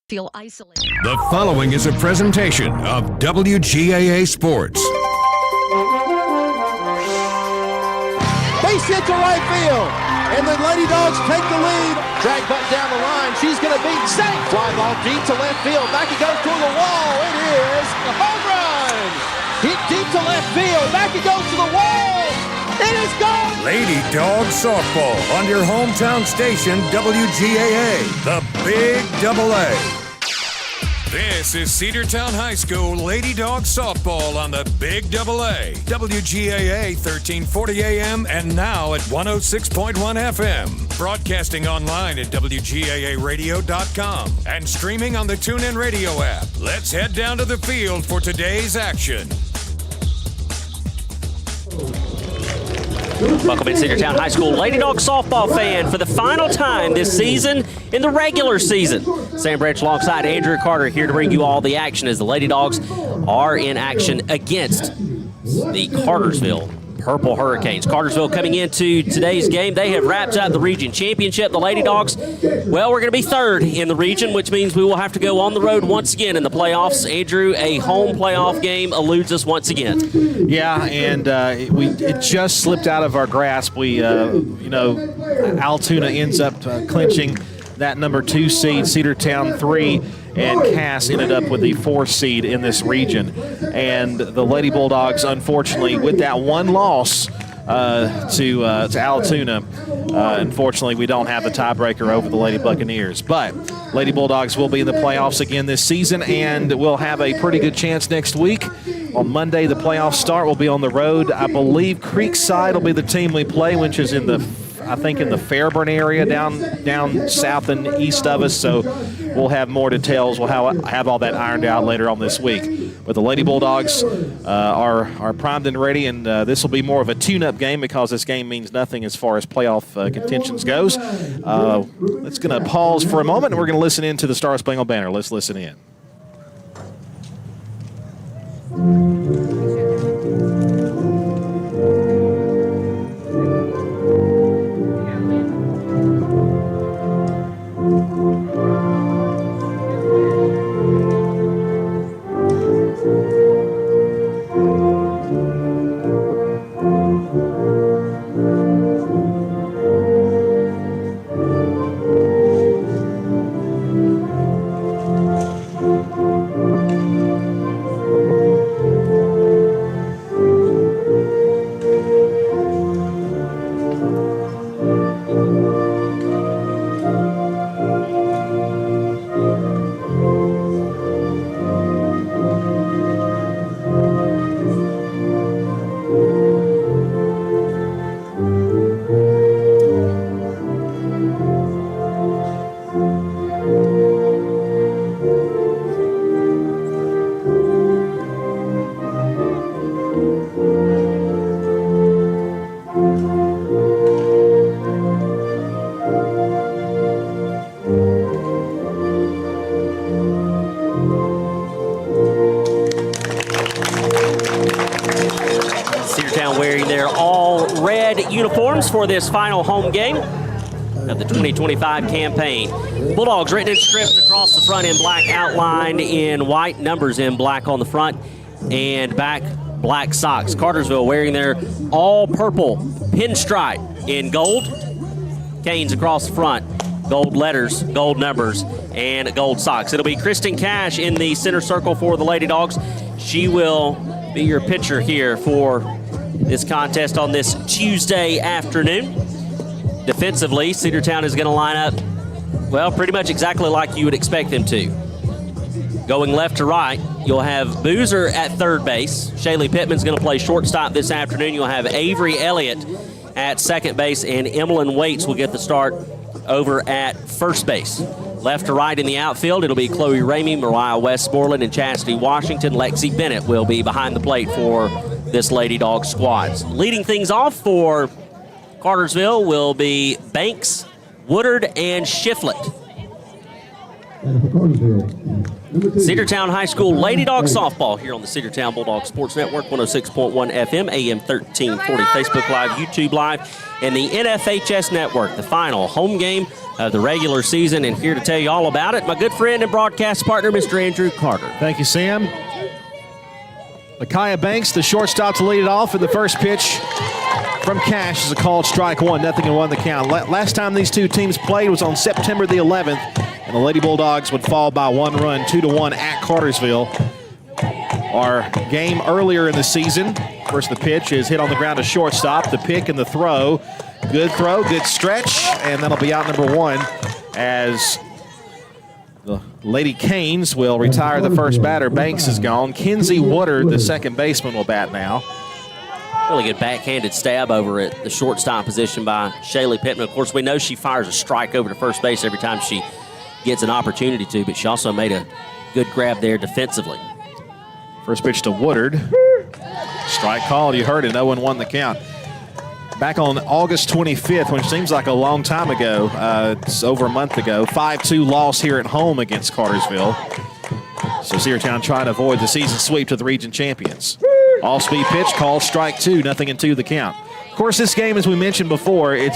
feel isolated. The following is a presentation of WGAA Sports. Base hit to right field, and the Lady Dogs take the lead. Drag butt down the line. She's going to beat safe. Fly ball deep to left field. Back it goes toward the wall. It is a home run. Hit deep to left field. Back it goes to the wall. It is gone. Lady Dawgs softball on your hometown station, WGAA, the Big AA. This is Cedartown High School Lady Dawgs softball on the Big AA, WGAA 1340 AM and now at 106.1 FM. Broadcasting online at WGAAradio.com and streaming on the TuneIn Radio app. Let's head down to the field for today's action. Welcome in Cedartown High School Lady Dawgs softball fan for the final time this season in the regular season. Sam Branch alongside Andrew Carter here to bring you all the action as the Lady Dawgs are in action against the Cartersville Purple Hurricanes. Cartersville coming into today's game. They have wrapped up the region championship. The Lady Dawgs, well, we're going to be third in the region, which means we will have to go on the road once again in the playoffs. Andrew, a home playoff game eludes us once again. Yeah, and it just slipped out of our grasp. We, Altoona ends up clinching that number 2 seed, Cedartown 3, and Cass ended up with the 4 seed in this region. And the Lady Bulldogs, unfortunately, with that one loss to Altoona, unfortunately, we don't have the tiebreaker over the Lady Buccaneers. But Lady Bulldogs will be in the playoffs again this season, and we'll have a pretty good chance next week. On Monday, the playoffs start. We'll be on the road. I believe Creekside will be the team we play, which is in the Fairburn area down south and east of us. So we'll have more details. We'll have all that ironed out later on this week. But the Lady Bulldogs are primed and ready, and this will be more of a tune-up game because this game means nothing as far as playoff contentions goes. Let's going to pause for a moment, and we're going to listen in to the Star Spangled Banner. Let's listen in. Uniforms for this final home game of the 2025 campaign. Bulldogs written in script across the front in black, outlined in white, numbers in black on the front and back, black socks. Cartersville wearing their all-purple pinstripe in gold. Canes across the front, gold letters, gold numbers, and gold socks. It'll be Kristen Cash in the center circle for the Lady Dogs. She will be your pitcher here for this contest on this Tuesday afternoon. Defensively, Cedartown is going to line up, well, pretty much exactly like you would expect them to. Going left to right, you'll have Boozer at third base. Shaylee Pittman's going to play shortstop this afternoon. You'll have Avery Elliott at second base, and Emmeline Waits will get the start over at first base. Left to right in the outfield, it'll be Chloe Ramey, Mariah Westmoreland, and Chastity Washington. Lexi Bennett will be behind the plate for this Lady Dog squad. Leading things off for Cartersville will be Banks, Woodard, and Shiflett. And for Cartersville, Cedartown High School Lady Dogs softball here on the Cedartown Bulldog Sports Network, 106.1 FM, AM 1340, Facebook Live, YouTube Live, and the NFHS Network, the final home game of the regular season. And here to tell you all about it, my good friend and broadcast partner, Mr. Andrew Carter. Thank you, Sam. Micaiah Banks, the shortstop, to lead it off, and the first pitch from Cash is a called strike one, 0-1 the count. Last time these two teams played was on September the 11th, and the Lady Bulldogs would fall by 1 run, 2-1 at Cartersville. Our game earlier in the season, first the pitch is hit on the ground to shortstop, the pick and the throw. Good throw, good stretch, and that'll be out number 1 as the Lady Canes will retire the first batter. Banks is gone. Kinsey Woodard, the second baseman, will bat now. Really good backhanded stab over at the shortstop position by Shaylee Pittman. Of course, we know she fires a strike over to first base every time she gets an opportunity to, but she also made a good grab there defensively. First pitch to Woodard. Strike called. You heard it. 0-1 the count. Back on August 25th, which seems like a long time ago, it's over a month ago, 5-2 loss here at home against Cartersville. So Cedartown trying to avoid the season sweep to the region champions. All-speed pitch, called strike 2, 0-2 the count. Of course, this game, as we mentioned before, it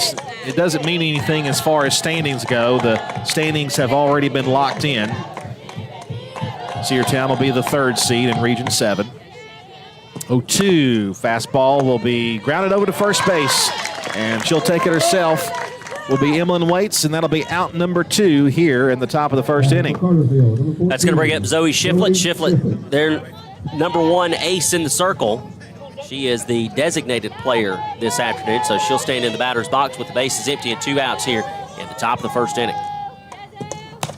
doesn't mean anything as far as standings go. The standings have already been locked in. Cedartown will be the 3rd seed in Region 7. 0-2, fastball will be grounded over to first base, and she'll take it herself. Will be Emlyn Waits, and that'll be out number 2 here in the top of the first inning. That's going to bring up Zoe Shiflett. Shiflett, their number 1 ace in the circle. She is the designated player this afternoon, so she'll stand in the batter's box with the bases empty and 2 outs here at the top of the first inning.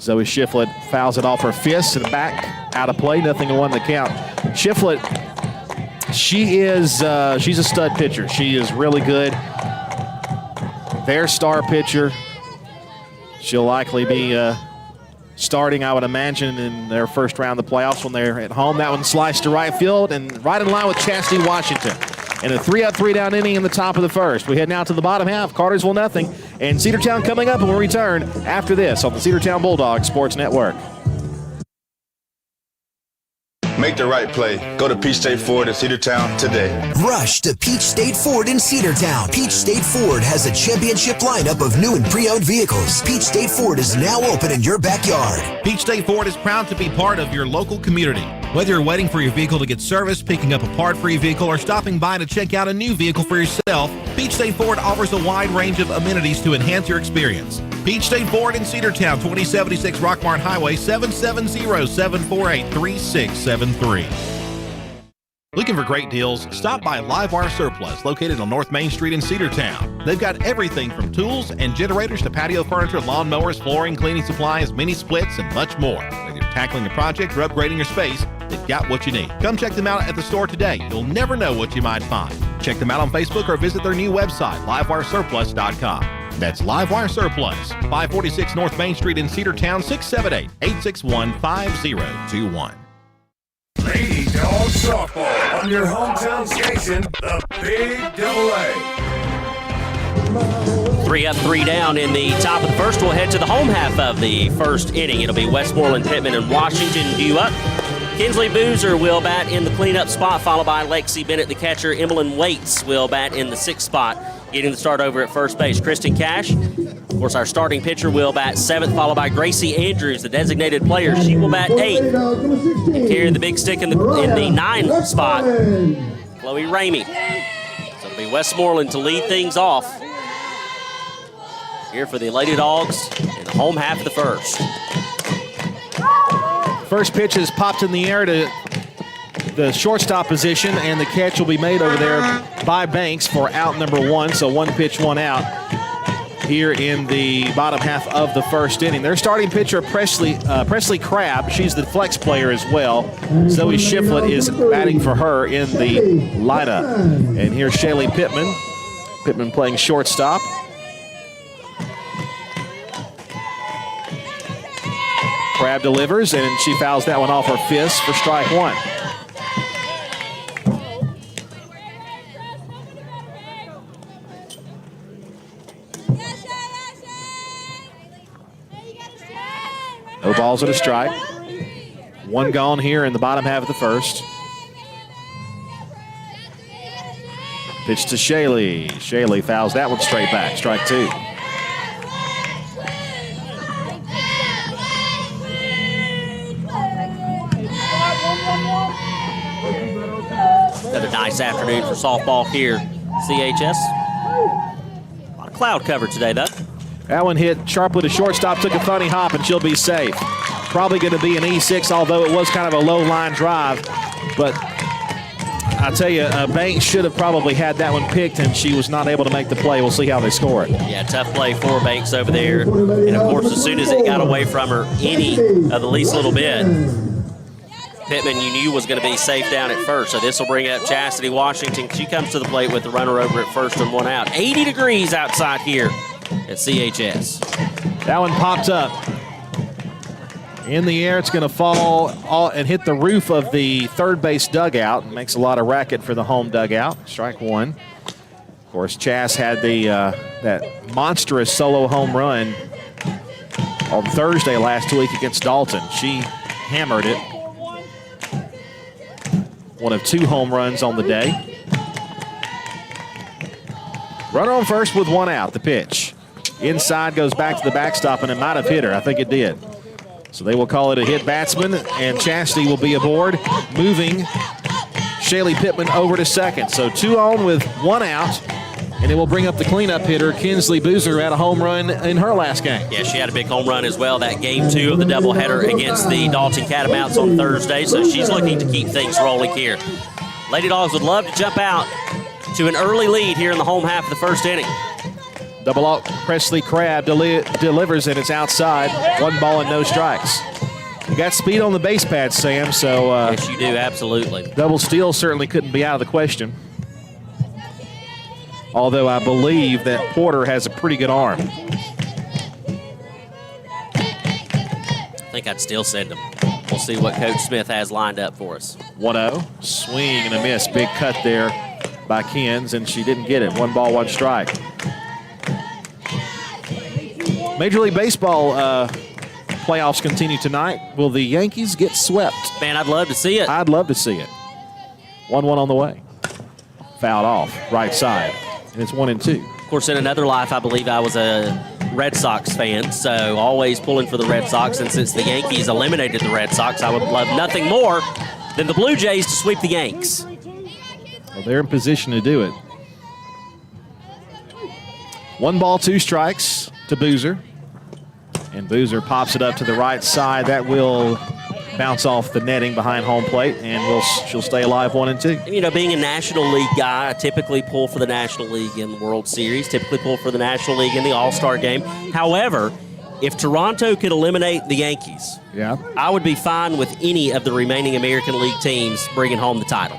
Zoe Shiflett fouls it off her fist and back out of play, 0-1 the count. Shiflett, she's a stud pitcher. She is really good. Their star pitcher. She'll likely be starting, I would imagine, in their first round of the playoffs when they're at home. That one sliced to right field and right in line with Chastity Washington. And a 3-up, 3-down inning in the top of the first. We head now to the bottom half. Cartersville 0. And Cedartown coming up, and we'll return after this on the Cedartown Bulldog Sports Network. Make the right play. Go to Peach State Ford in Cedartown today. Rush to Peach State Ford in Cedartown. Peach State Ford has a championship lineup of new and pre-owned vehicles. Peach State Ford is now open in your backyard. Peach State Ford is proud to be part of your local community. Whether you're waiting for your vehicle to get serviced, picking up a part for your vehicle, or stopping by to check out a new vehicle for yourself, Peach State Ford offers a wide range of amenities to enhance your experience. Peach State Ford in Cedartown, 2076 Rockmart Highway, 770-748-3673. Looking for great deals? Stop by Livewire Surplus, located on North Main Street in Cedartown. They've got everything from tools and generators to patio furniture, lawn mowers, flooring, cleaning supplies, mini splits, and much more. Whether you're tackling a project or upgrading your space, they've got what you need. Come check them out at the store today. You'll never know what you might find. Check them out on Facebook or visit their new website, livewiresurplus.com. That's Livewire Surplus, 546 North Main Street in Cedartown, 678-861-5021. Lady Dog Softball on your hometown station, the Big Double A. 3 up, 3 down in the top of the first. We'll head to the home half of the first inning. It'll be Westmoreland, Pittman, and Washington due up. Kinsley Boozer will bat in the cleanup spot, followed by Lexi Bennett, the catcher. Emlyn Waits will bat in the 6th spot, getting the start over at first base. Kristen Cash, of course, our starting pitcher, will bat 7th, followed by Gracie Andrews, the designated player. She will bat 8th. And carrying the big stick in the 9th spot, Chloe Ramey. So it'll be Westmoreland to lead things off here for the Lady Dogs in the home half of the first. First pitch is popped in the air to the shortstop position, and the catch will be made over there by Banks for out number 1. So 1 pitch, 1 out here in the bottom half of the first inning. Their starting pitcher, Presley Crabb, she's the flex player as well. Zoe Shiflett is batting for her in the lineup. And here's Shaylee Pittman. Pittman playing shortstop. Crabb delivers, and she fouls that one off her fist for strike 1. No balls and a strike. One gone here in the bottom half of the first. Pitch to Shaley. Shaley fouls that one straight back. Strike two. Another nice afternoon for softball here, CHS. A lot of cloud cover today, though. That one hit sharply to shortstop, took a funny hop, and she'll be safe. Probably going to be an E6, although it was kind of a low line drive. But I tell you, Banks should have probably had that one picked, and she was not able to make the play. We'll see how they score it. Yeah, tough play for Banks over there. And, of course, as soon as it got away from her any of the least little bit, Pittman, you knew, was going to be safe down at first. So this will bring up Chastity Washington. She comes to the plate with the runner over at first and one out. 80 degrees outside here at CHS. That one popped up. In the air, it's going to fall and hit the roof of the third base dugout. Makes a lot of racket for the home dugout. Strike one. Of course, Chas had the that monstrous solo home run on Thursday last week against Dalton. She hammered it. One of two home runs on the day. Runner on first with one out. The pitch. Inside, goes back to the backstop, and it might have hit her. I think it did. So they will call it a hit batsman, and Chastity will be aboard, moving Shaylee Pittman over to second. So 2 on with 1 out, and it will bring up the cleanup hitter, Kinsley Boozer, had a home run in her last game. Yeah, she had a big home run as well, that game 2 of the doubleheader against the Dalton Catamounts on Thursday, so she's looking to keep things rolling here. Lady Dogs would love to jump out to an early lead here in the home half of the first inning. Double out, Presley Crabb delivers, and it's outside. 1 ball and no strikes. You got speed on the base pad, Sam, so... yes, you do, absolutely. Double steal certainly couldn't be out of the question. Although I believe that Porter has a pretty good arm. I think I'd still send him. We'll see what Coach Smith has lined up for us. 1-0, swing and a miss. Big cut there by Kins, and she didn't get it. 1 ball, 1 strike. Major League Baseball playoffs continue tonight. Will the Yankees get swept? Man, I'd love to see it. I'd love to see it. 1-1 on the way. Fouled off, right side, and it's 1-2. Of course, in another life, I believe I was a Red Sox fan, so always pulling for the Red Sox. And since the Yankees eliminated the Red Sox, I would love nothing more than the Blue Jays to sweep the Yanks. Well, they're in position to do it. 1 ball, 2 strikes to Boozer. And Boozer pops it up to the right side. That will bounce off the netting behind home plate, and she'll stay alive 1-2. You know, being a National League guy, I typically pull for the National League in the World Series, typically pull for the National League in the All-Star game. However, if Toronto could eliminate the Yankees, I would be fine with any of the remaining American League teams bringing home the title.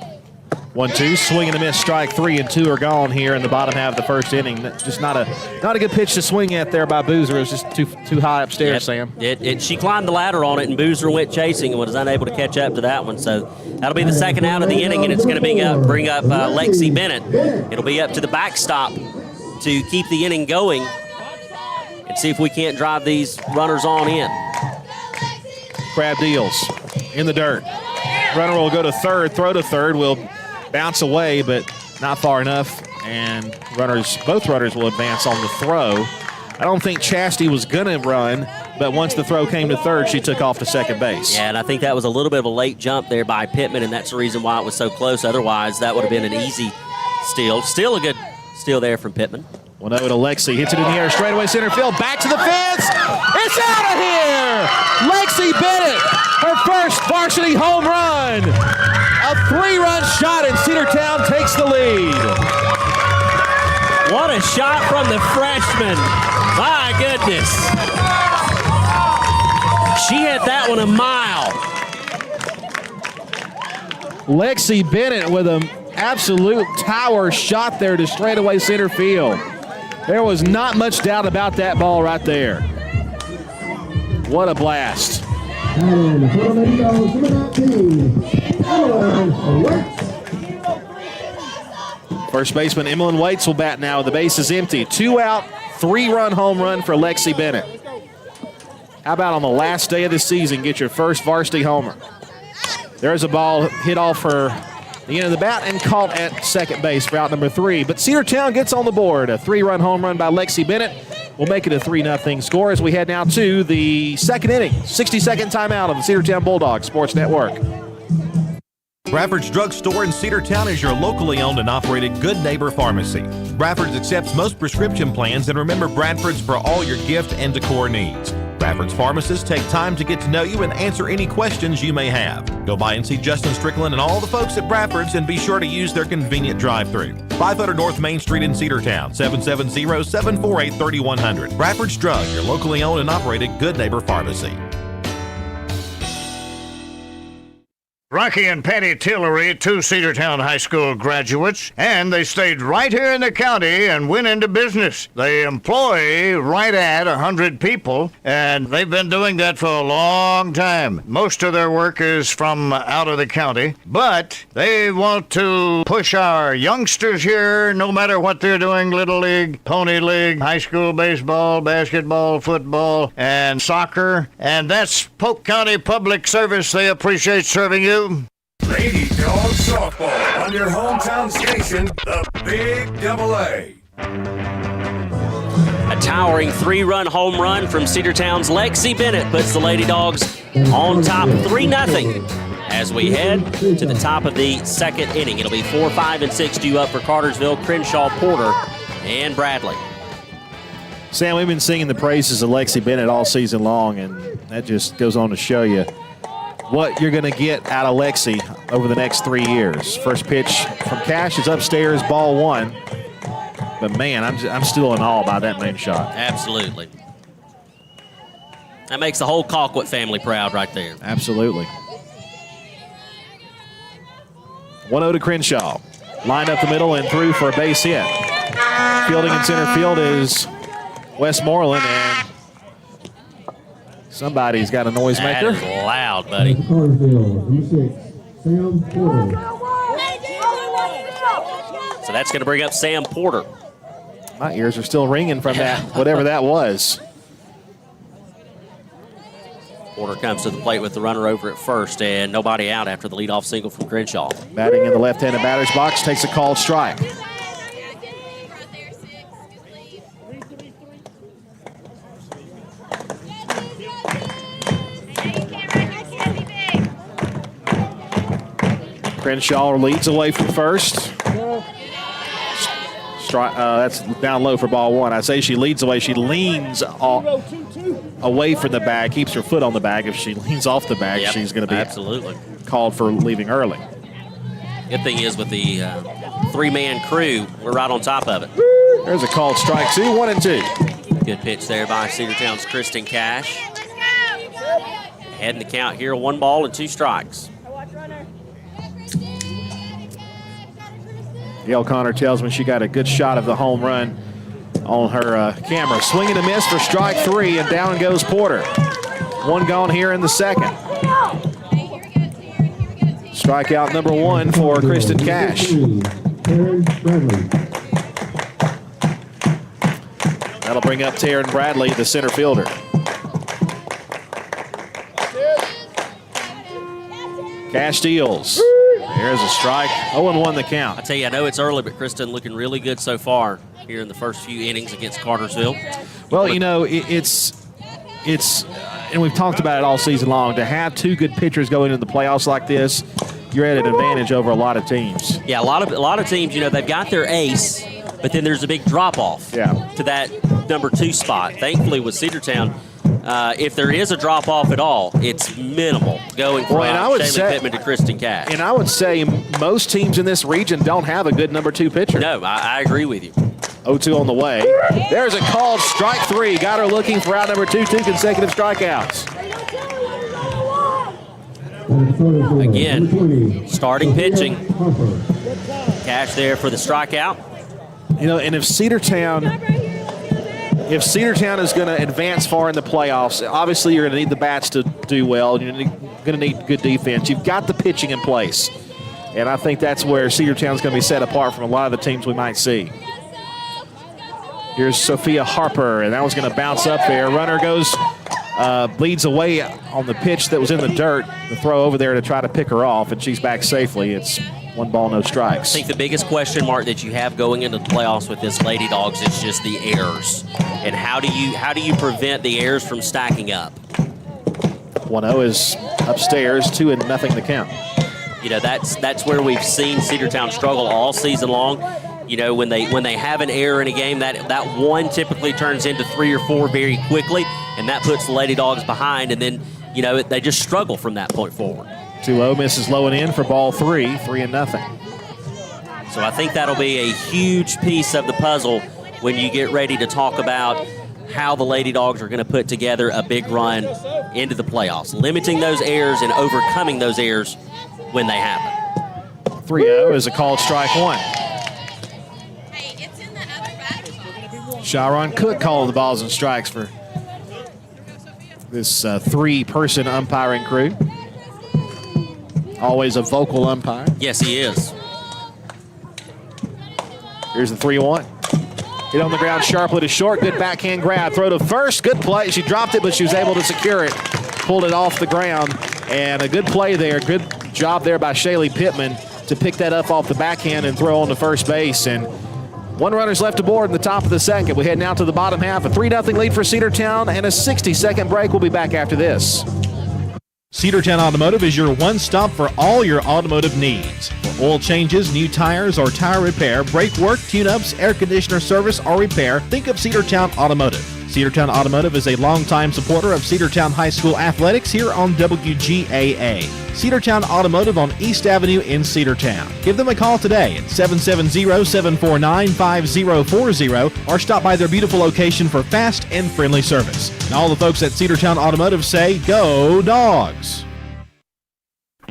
1-2, swing and a miss, strike 3 and 2 are gone here in the bottom half of the first inning. Just not a good pitch to swing at there by Boozer. It was just too high upstairs, Sam. Sam. She climbed the ladder on it, and Boozer went chasing and was unable to catch up to that one. So that'll be the second out of the inning, and it's going to bring up Lexi Bennett. It'll be up to the backstop to keep the inning going and see if we can't drive these runners on in. Crab deals in the dirt. Runner will go to third, throw to third, will bounce away, but not far enough, and both runners will advance on the throw. I don't think Chastity was going to run, but once the throw came to third, she took off to second base. Yeah, and I think that was a little bit of a late jump there by Pittman, and that's the reason why it was so close. Otherwise, that would have been an easy steal. Still a good steal there from Pittman. 1-0 to Lexi, hits it in the air, straightaway center field, back to the fence. It's out of here! Lexi Bennett, her first varsity home run. A 3-run shot, and Cedartown takes the lead. What a shot from the freshman. My goodness. She hit that one a mile. Lexi Bennett with an absolute tower shot there to straightaway center field. There was not much doubt about that ball right there. What a blast. First baseman Emmeline Waits will bat now. The base is empty. 2 out, 3-run home run for Lexi Bennett. How about on the last day of the season, get your first varsity homer? There's a ball hit off her the end of the bat and caught at second base for out number 3. But Cedartown gets on the board. A 3-run home run by Lexi Bennett will make it a 3-0 score as we head now to the second inning. 60-second timeout on the Cedartown Bulldogs Sports Network. Bradford's Drug Store in Cedartown is your locally owned and operated Good Neighbor Pharmacy. Bradford's accepts most prescription plans, and remember Bradford's for all your gift and decor needs. Bradford's pharmacists take time to get to know you and answer any questions you may have. Go by and see Justin Strickland and all the folks at Bradford's, and be sure to use their convenient drive-thru. 500 North Main Street in Cedartown, 770-748-3100. Bradford's Drug, your locally owned and operated Good Neighbor Pharmacy. Rocky and Patty Tillery, 2 Cedartown High School graduates, and they stayed right here in the county and went into business. They employ right at 100 people, and they've been doing that for a long time. Most of their work is from out of the county, but they want to push our youngsters here, no matter what they're doing, Little League, Pony League, high school baseball, basketball, football, and soccer, and that's Polk County Public Service. They appreciate serving you. Lady Dogs Softball on your hometown station, the Big AA. A towering 3-run home run from Cedartown's Lexi Bennett puts the Lady Dogs on top 3-0 as we head to the top of the second inning. It'll be 4, 5, and 6 due up for Cartersville, Crenshaw, Porter, and Bradley. Sam, we've been singing the praises of Lexi Bennett all season long, and that just goes on to show you what you're going to get out of Lexi over the next 3 years. First pitch from Cash is upstairs, ball 1. But, man, I'm still in awe by that main shot. Absolutely. That makes the whole Colquitt family proud right there. Absolutely. 1-0 to Crenshaw. Lined up the middle and through for a base hit. Fielding in center field is Westmoreland, and somebody's got a noisemaker. That is loud, buddy. So that's going to bring up Sam Porter. My ears are still ringing from that, whatever that was. Porter comes to the plate with the runner over at first, and nobody out after the leadoff single from Crenshaw. Batting in the left-handed batter's box, takes a called strike. Crenshaw leads away from first. That's down low for ball 1. I say she leads away. She leans away from the bag, keeps her foot on the bag. If she leans off the bag, she's going to be absolutely called for leaving early. Good thing is with the 3-man crew, we're right on top of it. There's a called strike, 2, 1-2. Good pitch there by Cedartown's Kristen Cash. Heading the count here, 1 ball and 2 strikes. Gail Connor tells me she got a good shot of the home run on her camera. Swing and a miss for strike 3, and down goes Porter. 1 gone here in the second. Strikeout number 1 for Kristen Cash. That'll bring up Taryn Bradley, the center fielder. Cash deals. There's a strike. 0-1 the count. I tell you, I know it's early, but Kristen looking really good so far here in the first few innings against Cartersville. Well, you know, it's and we've talked about it all season long. To have 2 good pitchers going into the playoffs like this, you're at an advantage over a lot of teams. Yeah, a lot of teams, you know, they've got their ace, but then there's a big drop-off to that number 2 spot. Thankfully, with Cedartown, if there is a drop-off at all, it's minimal going from Shaylee Pittman to Kristen Cash. And I would say most teams in this region don't have a good number 2 pitcher. No, I agree with you. 0-2 on the way. There's a called strike 3. Got her looking for out number 2, 2 consecutive strikeouts. Again, starting pitching. Cash there for the strikeout. You know, and if Cedartown is going to advance far in the playoffs, obviously you're going to need the bats to do well. You're going to need good defense. You've got the pitching in place. And I think that's where Cedartown's going to be set apart from a lot of the teams we might see. Here's Sophia Harper, and that was going to bounce up there. Runner goes bleeds away on the pitch that was in the dirt. The throw over there to try to pick her off, and she's back safely. It's 1 ball, no strikes. I think the biggest question mark that you have going into the playoffs with this Lady Dogs is just the errors. And how do you prevent the errors from stacking up? 1-0 is upstairs, 2-0 to count. You know, that's where we've seen Cedartown struggle all season long. You know, when they have an error in a game, that one typically turns into 3 or 4 very quickly, and that puts the Lady Dogs behind, and then, you know, they just struggle from that point forward. 2-0 misses low and in for ball 3, 3-0. So I think that'll be a huge piece of the puzzle when you get ready to talk about how the Lady Dogs are going to put together a big run into the playoffs, limiting those errors and overcoming those errors when they happen. 3-0 is a called strike 1. Sharon Cook called the balls and strikes for this 3-person umpiring crew. Always a vocal umpire. Yes, he is. Here's the 3-1. Hit on the ground sharply to short. Good backhand grab. Throw to first. Good play. She dropped it, but she was able to secure it. Pulled it off the ground. And a good play there. Good job there by Shaylee Pittman to pick that up off the backhand and throw on to first base. And 1 runner's left aboard in the top of the second. We head now to the bottom half. A 3-0 lead for Cedartown and a 60-second break. We'll be back after this. Cedartown Automotive is your one-stop for all your automotive needs. For oil changes, new tires, or tire repair, brake work, tune-ups, air conditioner service, or repair, think of Cedartown Automotive. Cedartown Automotive is a longtime supporter of Cedartown High School athletics here on WGAA. Cedartown Automotive on East Avenue in Cedartown. Give them a call today at 770-749-5040 or stop by their beautiful location for fast and friendly service. And all the folks at Cedartown Automotive say, go Dogs!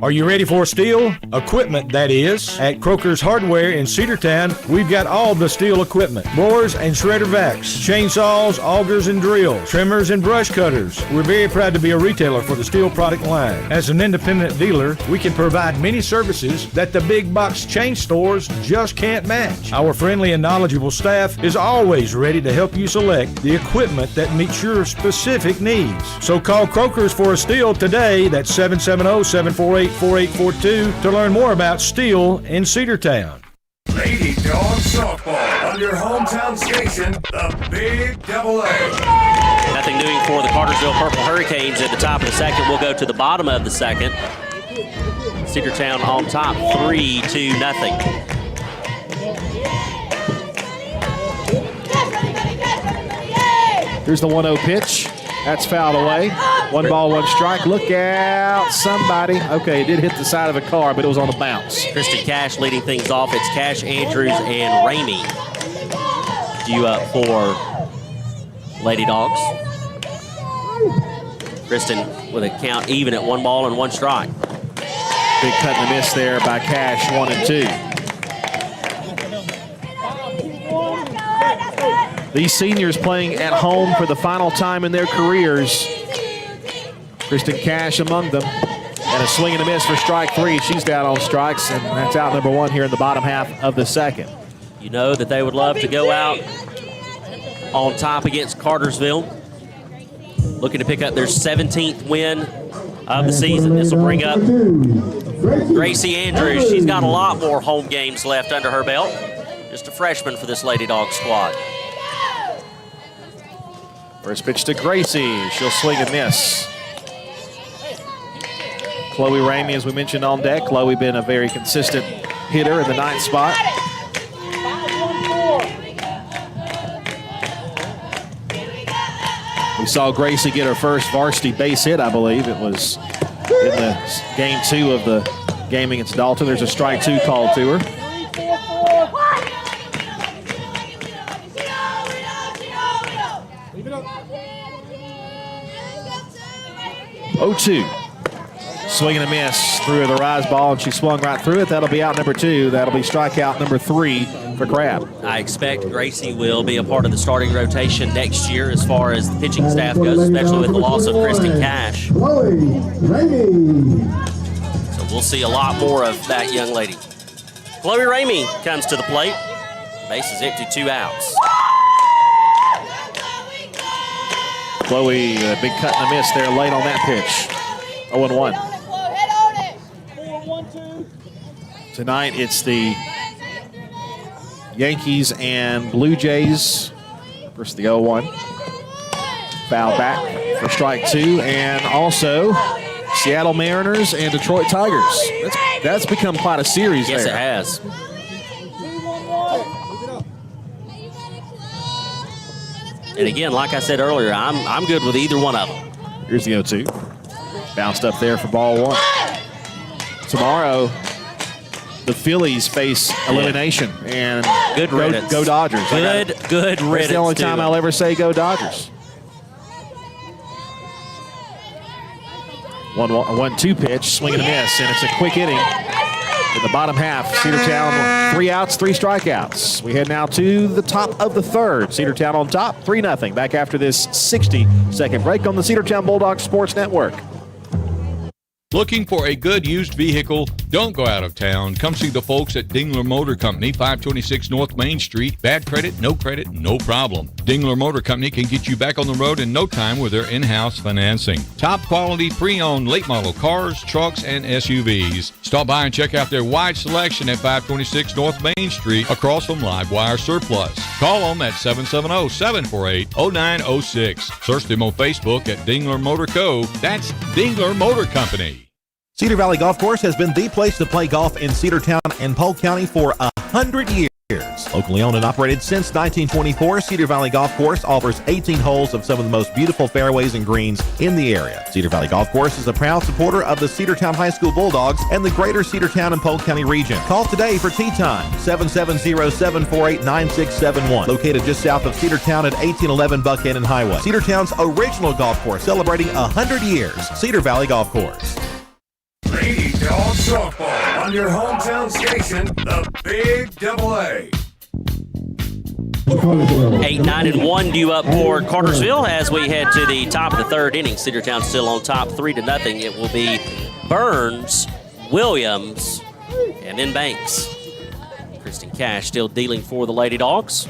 Are you ready for steel? Equipment, that is. At Croker's Hardware in Cedartown, we've got all the steel equipment. Blowers and shredder vacs, chainsaws, augers and drills, trimmers and brush cutters. We're very proud to be a retailer for the steel product line. As an independent dealer, we can provide many services that the big box chain stores just can't match. Our friendly and knowledgeable staff is always ready to help you select the equipment that meets your specific needs. So call Croker's for a steel today. That's 770-748-4842 to learn more about steel in Cedartown. Lady Dogs softball on your hometown station, the Big Double A. Nothing doing for the Cartersville Purple Hurricanes at the top of the second. We'll go to the bottom of the second. Cedartown on top, 3-0. Here's the 1-0 pitch. That's fouled away. 1 ball, 1 strike. Look out, somebody. Okay, it did hit the side of a car, but it was on a bounce. Kristen Cash leading things off. It's Cash, Andrews, and Ramey due up for Lady Dogs. Kristen with a count even at 1 ball and 1 strike. Big cut and a miss there by Cash, 1 and 2. These seniors playing at home for the final time in their careers. Kristen Cash among them. And a swing and a miss for strike 3. She's down on strikes, and that's out number 1 here in the bottom half of the second. You know that they would love to go out on top against Cartersville. Looking to pick up their 17th win of the season. This will bring up Gracie Andrews. She's got a lot more home games left under her belt. Just a freshman for this Lady Dog squad. First pitch to Gracie. She'll swing and miss. Chloe Ramey, as we mentioned, on deck. Chloe been a very consistent hitter in the 9th spot. We saw Gracie get her first varsity base hit, I believe. It was in the game 2 of the game against Dalton. There's a strike 2 called to her. 0-2. Swing and a miss through the rise ball, and she swung right through it. That'll be out number 2. That'll be strikeout number 3 for Crabb. I expect Gracie will be a part of the starting rotation next year as far as the pitching staff goes, especially with the loss of Kristen Cash. So we'll see a lot more of that young lady. Chloe Ramey comes to the plate. Base is empty, 2 outs. Chloe, a big cut and a miss there late on that pitch. 0-1. Tonight it's the Yankees and Blue Jays versus the 0-1. Foul back for strike 2, and also Seattle Mariners and Detroit Tigers. That's become quite a series there. Yes, it has. And again, like I said earlier, I'm good with either one of them. Here's the 0-2. Bounced up there for ball 1. Tomorrow, the Phillies face elimination, and good riddance. Go Dodgers. Good riddance. That's the only time I'll ever say go Dodgers. 1-2 pitch, swing and a miss, and it's a quick inning. In the bottom half, Cedartown 3 outs, 3 strikeouts. We head now to the top of the third. Cedartown on top, 3-0. Back after this 60-second break on the Cedartown Bulldogs Sports Network. Looking for a good used vehicle? Don't go out of town. Come see the folks at Dingler Motor Company, 526 North Main Street. Bad credit, no problem. Dingler Motor Company can get you back on the road in no time with their in-house financing. Top quality pre-owned late model cars, trucks, and SUVs. Stop by and check out their wide selection at 526 North Main Street across from Livewire Surplus. Call them at 770-748-0906. Search them on Facebook at Dingler Motor Co. That's Dingler Motor Company. Cedar Valley Golf Course has been the place to play golf in Cedartown and Polk County for 100 years. Locally owned and operated since 1924, Cedar Valley Golf Course offers 18 holes of some of the most beautiful fairways and greens in the area. Cedar Valley Golf Course is a proud supporter of the Cedartown High School Bulldogs and the greater Cedartown and Polk County region. Call today for tee time, 770-748-9671. Located just south of Cedartown at 1811 Buckhannon Highway. Cedartown's original golf course celebrating 100 years. Cedar Valley Golf Course. Lady Dog Softball on your hometown station, the Big AA. 8-9-1 due up for Cartersville as we head to the top of the third inning. Cedartown still on top, 3-0. It will be Burns, Williams, and then Banks. Kristen Cash still dealing for the Lady Dogs.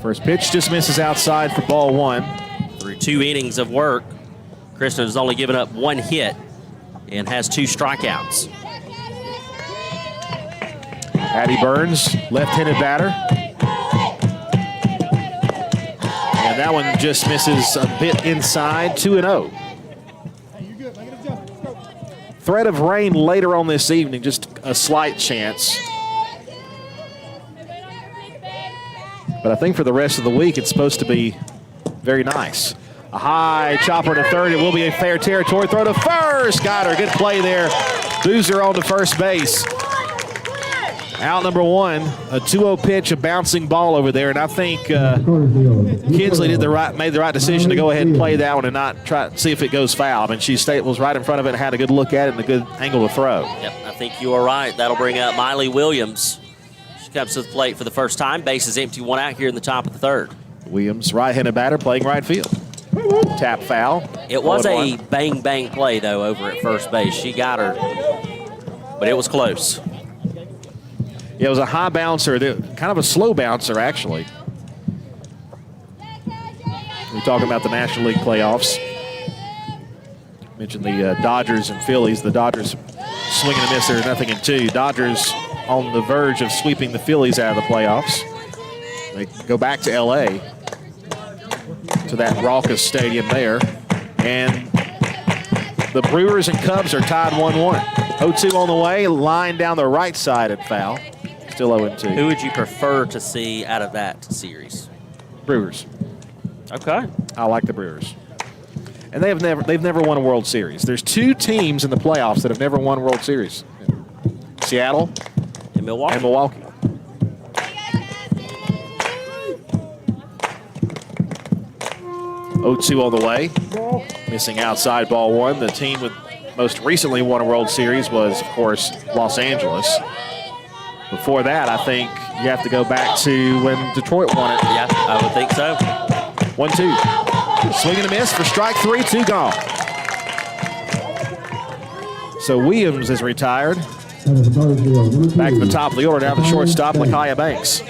First pitch just misses outside for ball 1. Through 2 innings of work, Kristen has only given up 1 hit and has 2 strikeouts. Addie Burns, left-handed batter. And that one just misses a bit inside, 2-0. Threat of rain later on this evening, just a slight chance. But I think for the rest of the week, it's supposed to be very nice. A high chopper to third. It will be a fair territory. Throw to first. Got her. Good play there. Boozer on to first base. Out number 1. A 2-0 pitch, a bouncing ball over there. And I think Kinsley made the right decision to go ahead and play that one and not try to see if it goes foul. I mean, she was right in front of it and had a good look at it and a good angle to throw. Yep, I think you are right. That'll bring up Miley Williams. She comes to the plate for the first time. Base is empty, 1 out here in the top of the third. Williams, right-handed batter, playing right field. Tap foul. It was a bang play, though, over at first base. She got her, but it was close. Yeah, it was a high bouncer, kind of a slow bouncer, actually. We're talking about the National League playoffs. Mentioned the Dodgers and Phillies. The Dodgers swinging a miss there, 0-2. Dodgers on the verge of sweeping the Phillies out of the playoffs. They go back to L.A., to that raucous stadium there. And the Brewers and Cubs are tied 1-1. 0-2 on the way, line down the right side and foul. Still 0-2. Who would you prefer to see out of that series? Brewers. Okay. I like the Brewers. And they've never won a World Series. There's 2 teams in the playoffs that have never won a World Series. Seattle and Milwaukee. 0-2 on the way. Missing outside ball 1. The team with most recently won a World Series was, of course, Los Angeles. Before that, I think you have to go back to when Detroit won it. Yeah, I would think so. 1-2. Swing and a miss for strike 3, 2 gone. So Williams is retired. Back to the top of the order, now the shortstop, Lakaya Banks.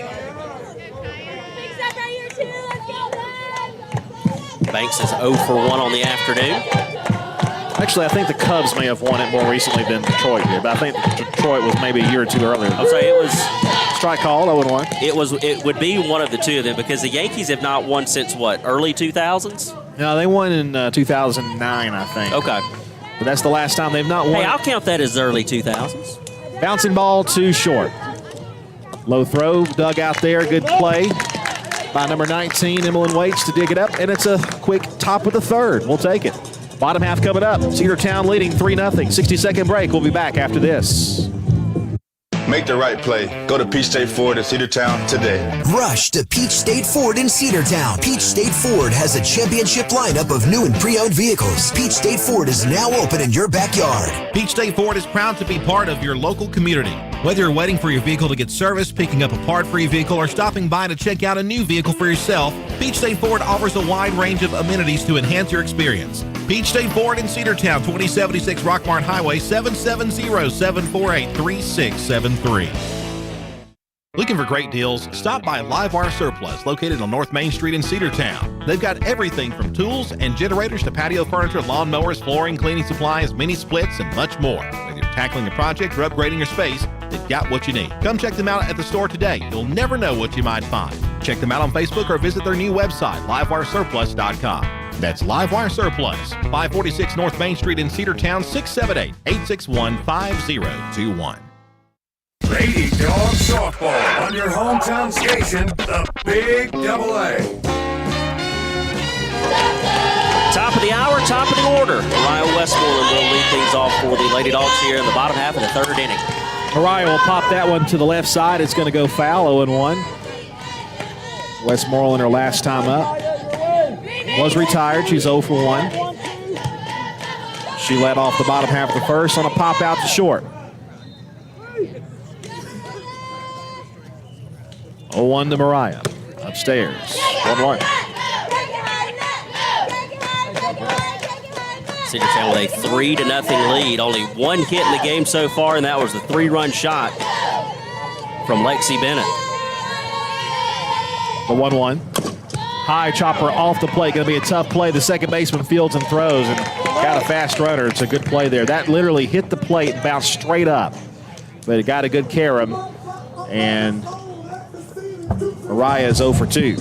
Banks is 0 for 1 on the afternoon. Actually, I think the Cubs may have won it more recently than Detroit did, but I think Detroit was maybe a year or two earlier. I'm sorry, it was strike call, 0-1. It would be one of the two of them because the Yankees have not won since what, early 2000s? No, they won in 2009, I think. Okay. But that's the last time they've not won. Hey, I'll count that as early 2000s. Bouncing ball too short. Low throw, dug out there, good play by number 19, Emmeline Waits to dig it up, and it's a quick top of the third. We'll take it. Bottom half coming up. Cedartown leading 3-0. 60-second break. We'll be back after this. Make the right play. Go to Peach State Ford in Cedartown today. Rush to Peach State Ford in Cedartown. Peach State Ford has a championship lineup of new and pre-owned vehicles. Peach State Ford is now open in your backyard. Peach State Ford is proud to be part of your local community. Whether you're waiting for your vehicle to get serviced, picking up a part for your vehicle, or stopping by to check out a new vehicle for yourself, Peach State Ford offers a wide range of amenities to enhance your experience. Peach State Ford in Cedartown, 2076 Rockmart Highway, 770-748-3673. Looking for great deals? Stop by Livewire Surplus, located on North Main Street in Cedartown. They've got everything from tools and generators to patio furniture, lawn mowers, flooring, cleaning supplies, mini splits, and much more. Whether you're tackling a project or upgrading your space, they've got what you need. Come check them out at the store today. You'll never know what you might find. Check them out on Facebook or visit their new website, livewiresurplus.com. That's Livewire Surplus, 546 North Main Street in Cedartown, 678-861-5021. Lady Dawgs softball on your hometown station, the Big Double A. Top of the hour, top of the order. Mariah Westmoreland will lead things off for the Lady Dogs here in the bottom half of the third inning. Mariah will pop that one to the left side. It's going to go foul, 0-1. Westmoreland, her last time up, was retired. She's 0 for 1. She led off the bottom half of the first on a pop out to short. 0-1 to Mariah. Upstairs. 1-1. Cedartown with a 3-0 lead. Only one hit in the game so far, and that was the 3-run shot from Lexi Bennett. The 1-1. High chopper off the plate. Going to be a tough play. The second baseman fields and throws and got a fast runner. It's a good play there. That literally hit the plate and bounced straight up. But it got a good carom. And Mariah is 0 for 2.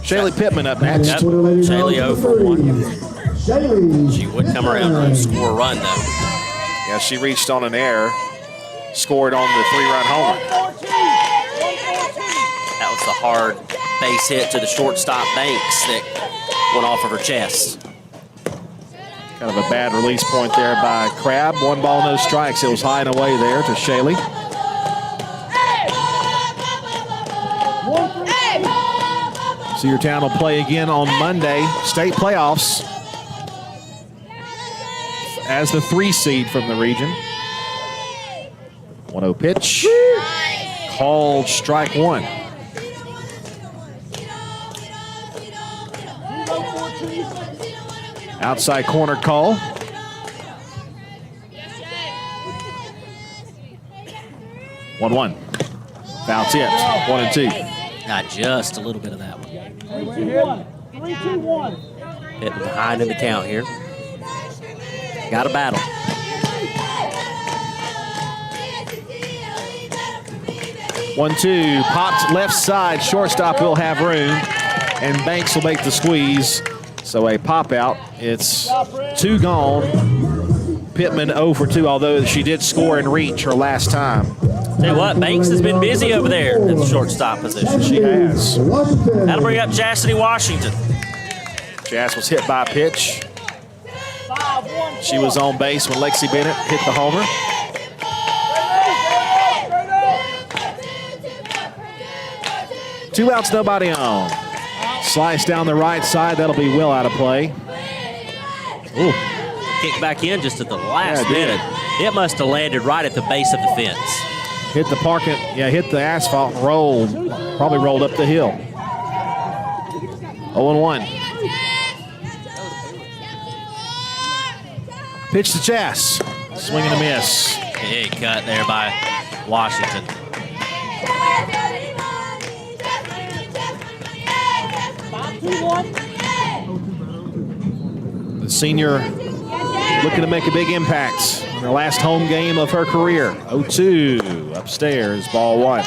Shaylee Pittman up next. Yep. Shaylee 0 for 1. She would come around and score a run, though. Yeah, she reached on an error. Scored on the 3-run homer. That was the hard base hit to the shortstop Banks that went off of her chest. Kind of a bad release point there by Crabb. 1 ball, no strikes. It was high and away there to Shaylee. Cedartown will play again on Monday. State playoffs as the 3 seed from the region. 1-0 pitch. Called strike 1. Outside corner call. 1-1. Foul tipped. 1-2. Got just a little bit of that one. 3-2-1. Hitting behind in the count here. Got a battle. One-two, popped left side. Shortstop will have room, and Banks will make the squeeze. So a pop out. It's 2 gone. Pittman 0 for 2, although she did score and reach her last time. Tell you what, Banks has been busy over there at the shortstop position. She has. That'll bring up Chastity Washington. Jas was hit by a pitch. She was on base when Lexi Bennett hit the homer. Two outs, nobody on. Slice down the right side. That'll be well out of play. Ooh. Kicked back in just at the last minute. It must have landed right at the base of the fence. Hit the parking, hit the asphalt and rolled. Probably rolled up the hill. 0-1. Pitch to Jas. Swing and a miss. Big cut there by Washington. senior looking to make a big impact in her last home game of her career. 0-2 upstairs, ball one.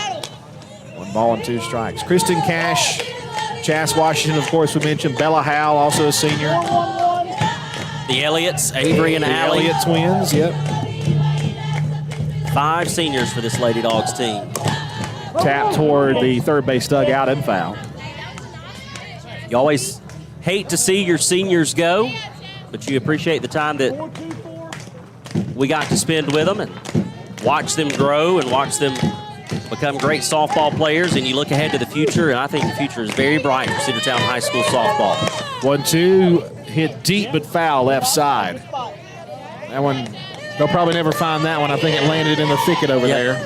1 ball and 2 strikes. Kristen Cash, Chas Washington, of course, we mentioned. Bella Howe, also a senior. The Elliots, Avery and Allie. Elliott twins, yep. 5 seniors for this Lady Dogs team. Tap toward the third base dugout and foul. You always hate to see your seniors go, but you appreciate the time that we got to spend with them and watch them grow and watch them become great softball players, and you look ahead to the future, and I think the future is very bright for Cedartown High School softball. 1-2, hit deep but foul left side. That one, they'll probably never find that one. I think it landed in the thicket over there.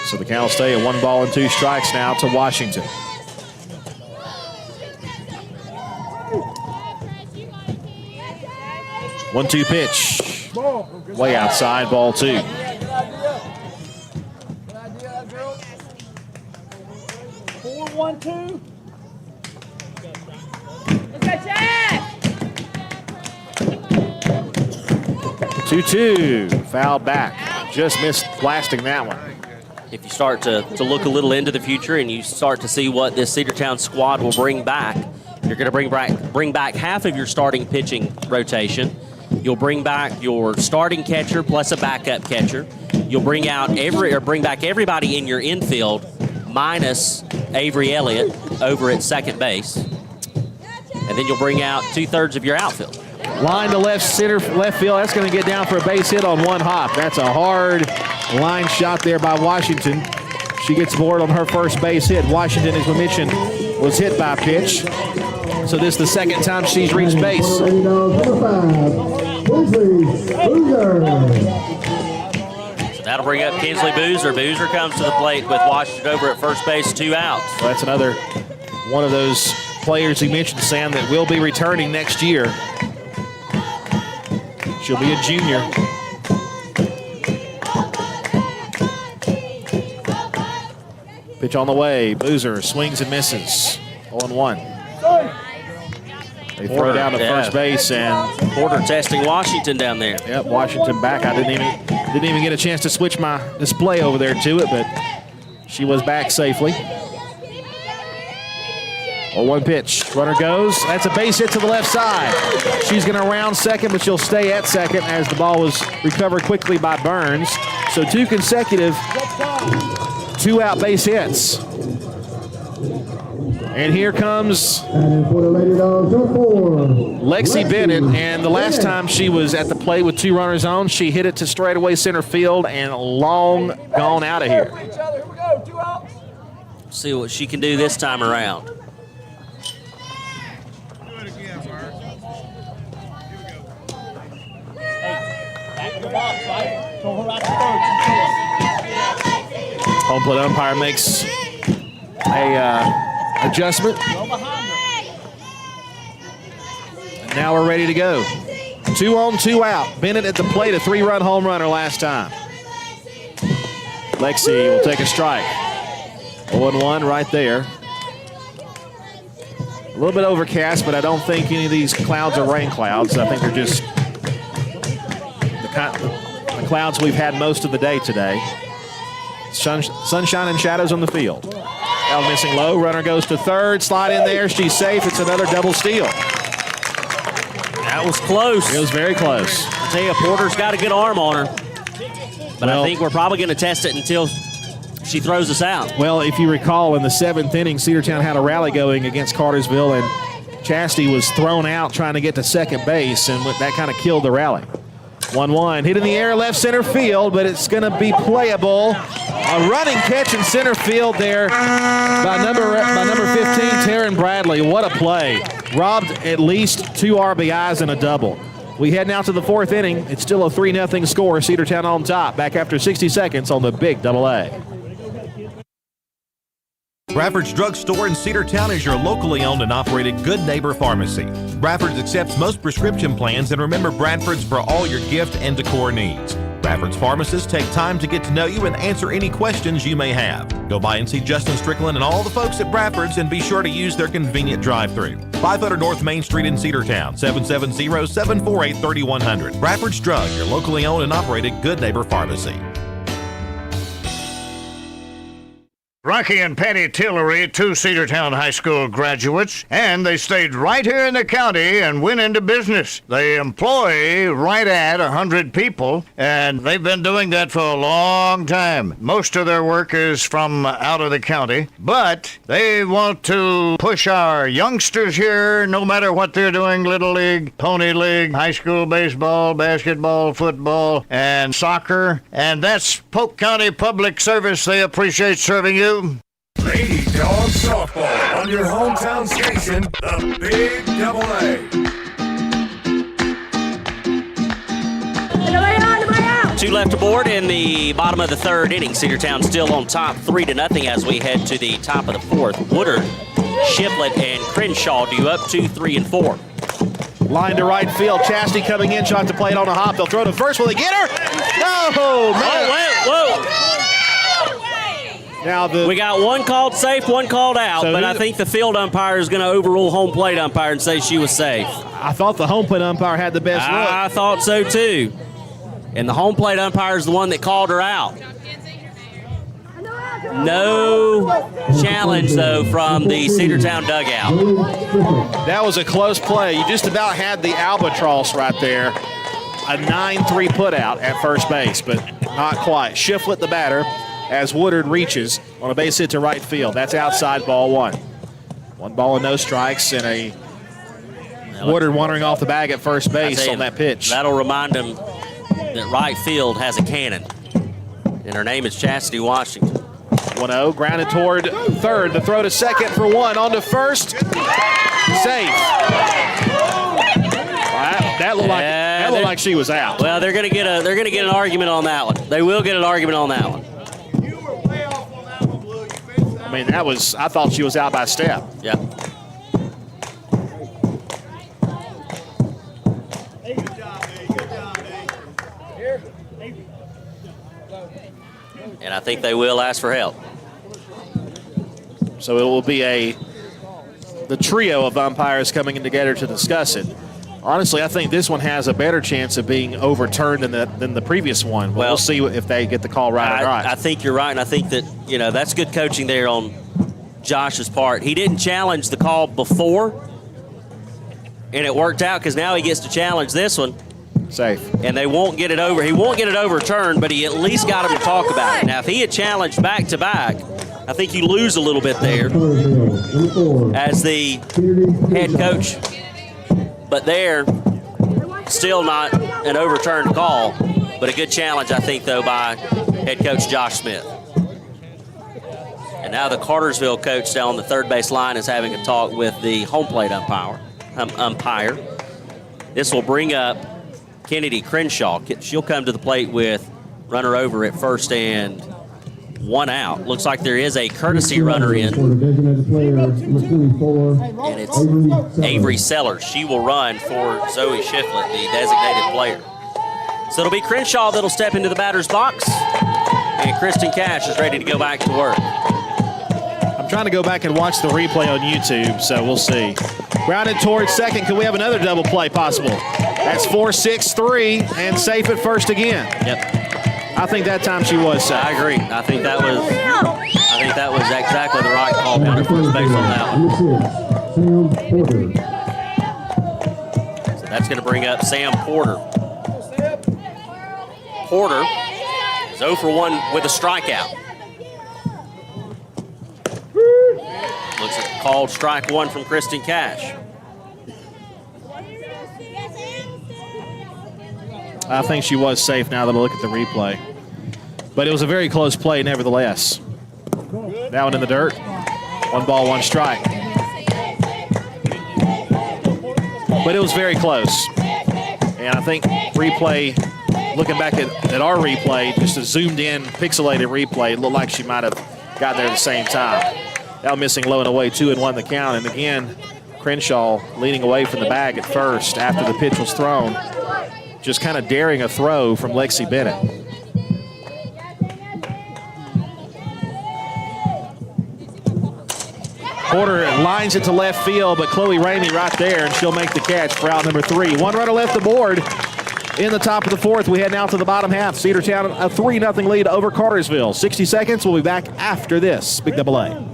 So the count will stay at 1 ball and 2 strikes now to Washington. One-two pitch. Way outside, ball 2. Two-two, foul back. Just missed blasting that one. If you start to look a little into the future and you start to see what this Cedartown squad will bring back, you're going to bring back half of your starting pitching rotation. You'll bring back your starting catcher plus a backup catcher. You'll bring back everybody in your infield minus Avery Elliott over at second base. And then you'll bring out 2/3 of your outfield. Line to left field. That's going to get down for a base hit on 1 hop. That's a hard line shot there by Washington. She gets aboard on her first base hit. Washington, as we mentioned, was hit by a pitch. So this is the second time she's reached base. So that'll bring up Kinsley Boozer. Boozer comes to the plate with Washington over at first base, 2 outs. So that's another one of those players you mentioned, Sam, that will be returning next year. She'll be a junior. Pitch on the way. Boozer swings and misses. 0-1. They throw down to first base, and Porter testing Washington down there. Yep, Washington back. I didn't even get a chance to switch my display over there to it, but she was back safely. 0-1 pitch. Runner goes. That's a base hit to the left side. She's going to round second, but she'll stay at second as the ball was recovered quickly by Burns. So 2 consecutive 2-out base hits. And here comes Lexi Bennett, and the last time she was at the plate with 2 runners on, she hit it to straightaway center field and long gone out of here. See what she can do this time around. Home plate umpire makes a adjustment. And now we're ready to go. 2 on, 2 out. Bennett at the plate, a 3-run home runner last time. Lexi will take a strike. 0-1 right there. A little bit overcast, but I don't think any of these clouds are rain clouds. I think they're just the clouds we've had most of the day today. Sunshine and shadows on the field. Now missing low. Runner goes to third. Slide in there. She's safe. It's another double steal. That was close. It was very close. I tell you, Porter's got a good arm on her. But I think we're probably going to test it until she throws us out. Well, if you recall, in the 7th inning, Cedartown had a rally going against Cartersville, and Chastity was thrown out trying to get to second base, and that kind of killed the rally. 1-1. Hit in the air, left center field, but it's going to be playable. A running catch in center field there by number 15, Taryn Bradley. What a play. Robbed at least 2 RBIs and a double. We head now to the 4th inning. It's still a 3-0 score. Cedartown on top. Back after 60 seconds on the Big AA. Bradford's Drug Store in Cedartown is your locally owned and operated Good Neighbor Pharmacy. Bradford's accepts most prescription plans, and remember, Bradford's for all your gift and decor needs. Bradford's pharmacists take time to get to know you and answer any questions you may have. Go by and see Justin Strickland and all the folks at Bradford's, and be sure to use their convenient drive-thru. 500 North Main Street in Cedartown, 770-748-3100. Bradford's Drug, your locally owned and operated Good Neighbor Pharmacy. Rocky and Patty Tillery, two Cedartown High School graduates, and they stayed right here in the county and went into business. They employ right at 100 people, and they've been doing that for a long time. Most of their work is from out of the county, but they want to push our youngsters here, no matter what they're doing, Little League, Pony League, high school baseball, basketball, football, and soccer, and that's Polk County Public Service. They appreciate serving you. Lady Dogs Softball on your hometown station, the Big Double A. Two left aboard in the bottom of the third inning. Cedartown still on top 3-0 as we head to the top of the fourth. Woodard, Shiflett, and Crenshaw do up 2, 3, and 4. Line to right field. Chastity coming in, shot to plate on a hop. They'll throw to first. Will they get her? No, man. Oh, whoa. Now we got one called safe, one called out, so but I think the field umpire is going to overrule home plate umpire and say she was safe. I thought the home plate umpire had the best look. I thought so too. And the home plate umpire is the one that called her out. No challenge, though, from the Cedartown dugout. That was a close play. You just about had the albatross right there. A 9-3 putout at first base, but not quite. Shiflett, the batter, as Woodard reaches on a base hit to right field. That's outside, ball one. 1 ball and no strikes, and a Woodard wandering off the bag at first base on that pitch. That'll remind him that right field has a cannon, and her name is Chastity Washington. 1-0, grounded toward third. The throw to second for one. On to first. Safe. That looked like she was out. Well, they're going to get an argument on that one. They will get an argument on that one. I mean, I thought she was out by a step. Yeah. And I think they will ask for help. So it will be the trio of umpires coming in together to discuss it. Honestly, I think this one has a better chance of being overturned than the previous one. We'll see if they get the call right or not. I think you're right, and I think that, that's good coaching there on Josh's part. He didn't challenge the call before, and it worked out because now he gets to challenge this one. Safe. And they won't get it over. He won't get it overturned, but he at least got him to talk about it. Now, if he had challenged back-to-back, I think you lose a little bit there as the head coach. But there, still not an overturned call, but a good challenge, I think, though, by head coach Josh Smith. And now the Cartersville coach down on the third base line is having a talk with the home plate umpire. This will bring up Kennedy Crenshaw. She'll come to the plate with runner over at first and 1 out. Looks like there is a courtesy runner in. And it's Avery Sellers. She will run for Zoe Shiflett, the designated player. So it'll be Crenshaw that'll step into the batter's box. And Kristen Cash is ready to go back to work. I'm trying to go back and watch the replay on YouTube, so we'll see. Grounded towards second. Could we have another double play possible? That's 4-6-3 and safe at first again. Yep. I think that time she was safe. I agree. I think that was exactly the right call down at first base on that one. So that's going to bring up Sam Porter. Porter is 0 for 1 with a strikeout. Looks like called strike one from Kristen Cash. I think she was safe now that I look at the replay. But it was a very close play nevertheless. That one in the dirt. 1 ball, 1 strike. But it was very close. And I think replay, looking back at our replay, just a zoomed in, pixelated replay, it looked like she might have gotten there at the same time. Now missing low and away, 2-1 the count. And again, Crenshaw leading away from the bag at first after the pitch was thrown. just kind of daring a throw from Lexi Bennett. Porter lines it to left field, but Chloe Ramey right there, and she'll make the catch for out number 3. One runner left the board in the top of the 4th. We head now to the bottom half. Cedartown a 3-0 lead over Cartersville. 60 seconds. We'll be back after this. Big Double A.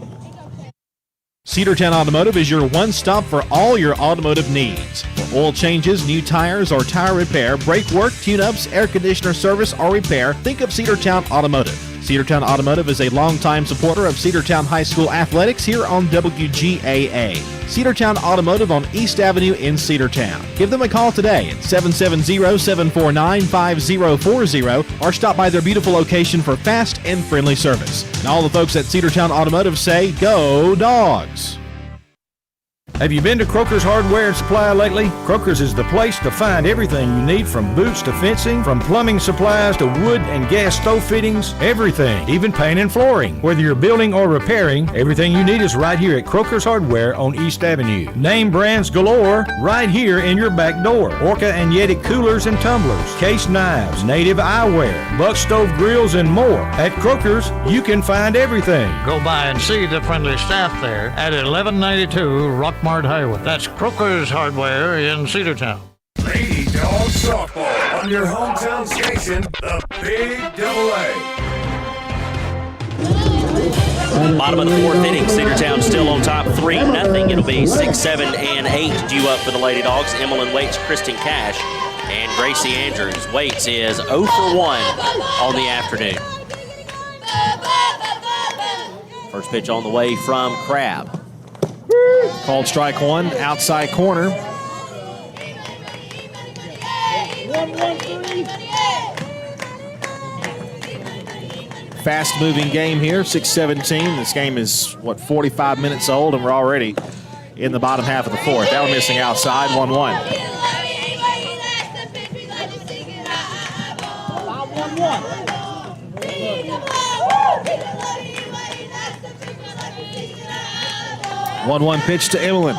Cedartown Automotive is your one stop for all your automotive needs. For oil changes, new tires, or tire repair, brake work, tune-ups, air conditioner service, or repair, think of Cedartown Automotive. Cedartown Automotive is a longtime supporter of Cedartown High School athletics here on WGAA. Cedartown Automotive on East Avenue in Cedartown. Give them a call today at 770-749-5040 or stop by their beautiful location for fast and friendly service. And all the folks at Cedartown Automotive say, go Dogs! Have you been to Croker's Hardware and Supply lately? Croker's is the place to find everything you need, from boots to fencing, from plumbing supplies to wood and gas stove fittings, everything, even paint and flooring. Whether you're building or repairing, everything you need is right here at Croker's Hardware on East Avenue. Name brands galore right here in your back door. Orca and Yeti coolers and tumblers, case knives, native eyewear, buck stove grills, and more. At Croker's, you can find everything. Go by and see the friendly staff there at 1192 Rockmart Highway. That's Croker's Hardware in Cedartown. Lady Dogs softball on your hometown station, the Big Double A. Bottom of the 4th inning, Cedartown still on top 3-0. It'll be 6, 7, and 8 due up for the Lady Dogs. Emmeline Waits, Kristen Cash, and Gracie Andrews. Waits is 0 for 1 on the afternoon. First pitch on the way from Crabb. Called strike 1, outside corner. Fast-moving game here, 6:17. This game is, 45 minutes old, and we're already in the bottom half of the 4th. That one missing outside, 1-1. One pitch to Emmeline.